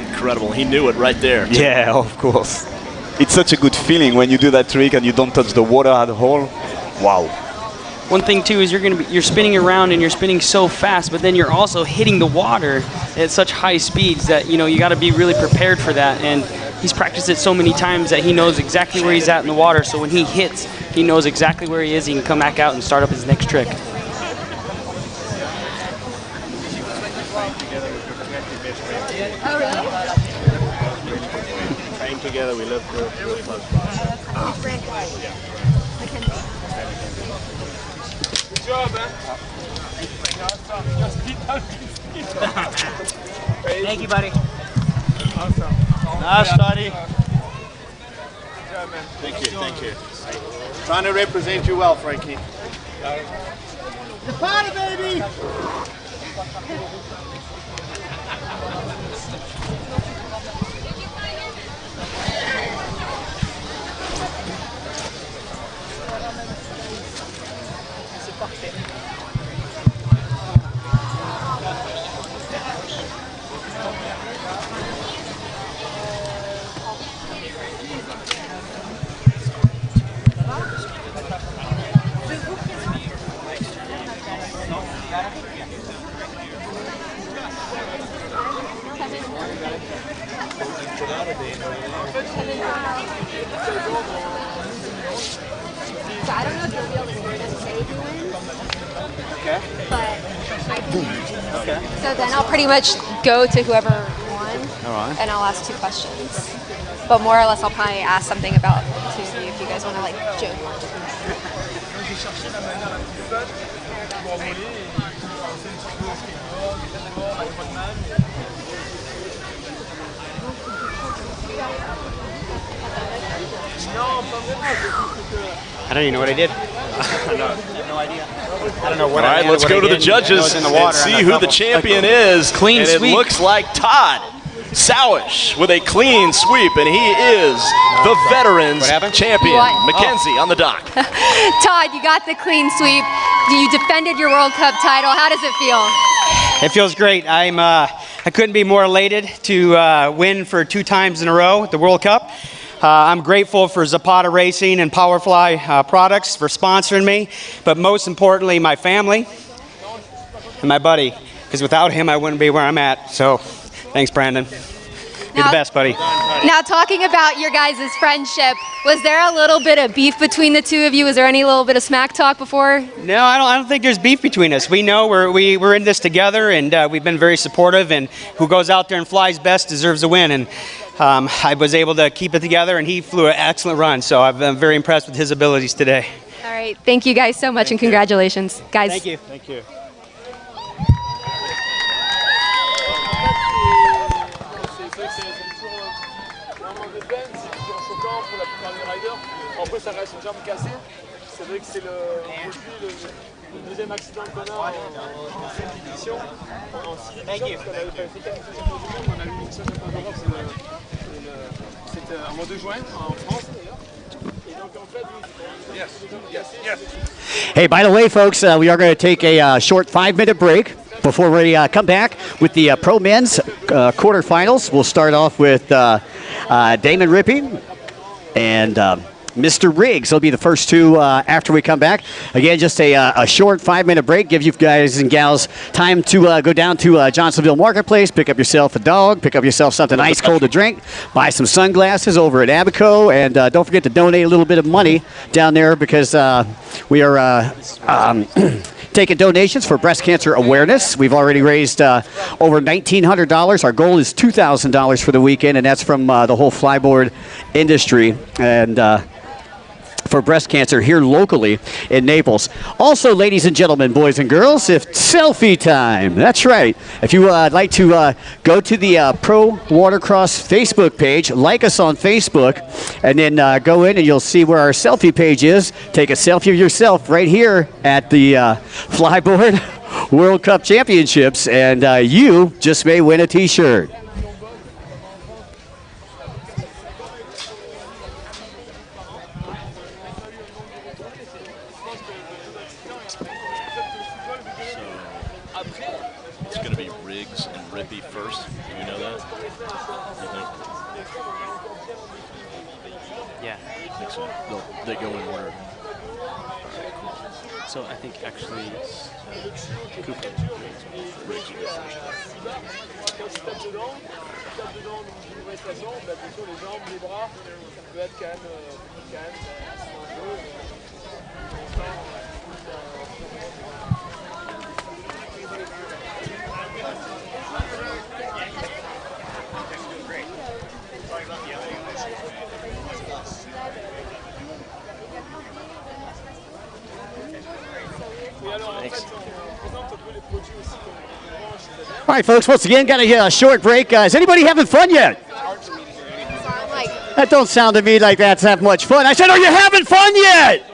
Incredible. He knew it right there. Yeah, of course. It's such a good feeling when you do that trick and you don't touch the water at all. Wow. One thing too is you're spinning around and you're spinning so fast, but then you're also hitting the water at such high speeds that you got to be really prepared for that. And he's practiced it so many times that he knows exactly where he's at in the water. So when he hits, he knows exactly where he is. He can come back out and start up his next trick. Oh, really? Train together, we live for close by. Good job, man. Thank you, buddy. Awesome. Nice, buddy. Good job, man. Thank you. Trying to represent you well, Frankie. The party, baby! So I don't know if you'll be able to hear them say who wins. Okay. But I can. Okay. So then I'll pretty much go to whoever won. All right. And I'll ask 2 questions. But more or less, I'll probably ask something about the 2 of you if you guys want to like joke. I don't even know what I did. I have no idea. I don't know what All right, let's go to the judges and see who the champion is. Clean sweep. It looks like Todd Sowish with a clean sweep, and he is the veterans champion. What? Mackenzie on the dock. Todd, you got the clean sweep. You defended your World Cup title. How does it feel? It feels great. I couldn't be more elated to win for 2 times in a row at the World Cup. I'm grateful for Zapata Racing and Powerfly products for sponsoring me, but most importantly, my family and my buddy, because without him, I wouldn't be where I'm at. So, thanks, Brandon. You're the best, buddy. Now, talking about your guys' friendship, was there a little bit of beef between the 2 of you? Was there any little bit of smack talk before? No, I don't think there's beef between us. We know we're in this together, and we've been very supportive, and who goes out there and flies best deserves a win. And I was able to keep it together, and he flew an excellent run, so I've been very impressed with his abilities today. All right. Thank you guys so much, and congratulations. Guys. Thank you. Thank you. En plus, ça reste une jambe cassée. C'est vrai que c'est le deuxième accident qu'on a en 6 éditions. En 6 éditions, parce qu'on avait fait 4 éditions du monde, on a eu une édition champion d'Europe, c'était en mois de juin, en France d'ailleurs. Et donc en fait, Hey, by the way, folks, we are going to take a short 5-minute break. Before we come back with the pro men's quarterfinals, we'll start off with Damon Rippey and Mr. Riggs will be the first two after we come back. Again, just a short 5-minute break. Give you guys and gals time to go down to Johnsonville Marketplace, pick up yourself a dog, pick up yourself something ice cold to drink, buy some sunglasses over at APBA, and don't forget to donate a little bit of money down there because we are taking donations for breast cancer awareness. We've already raised over $1,900. Our goal is $2,000 for the weekend, and that's from the whole flyboard industry. And for breast cancer here locally in Naples. Also, ladies and gentlemen, boys and girls, if selfie time. That's right. If you would like to go to the Pro Watercross Facebook page, like us on Facebook, and then go in and you'll see where our selfie page is. Take a selfie of yourself right here at the FLYBOARD World Cup Championships, and you just may win a T-shirt. They go in order. So I think actually Cooper Riggs will go All right, folks, once again, got a short break. Is anybody having fun yet? That don't sound to me like that's that much fun. I said, are you having fun yet?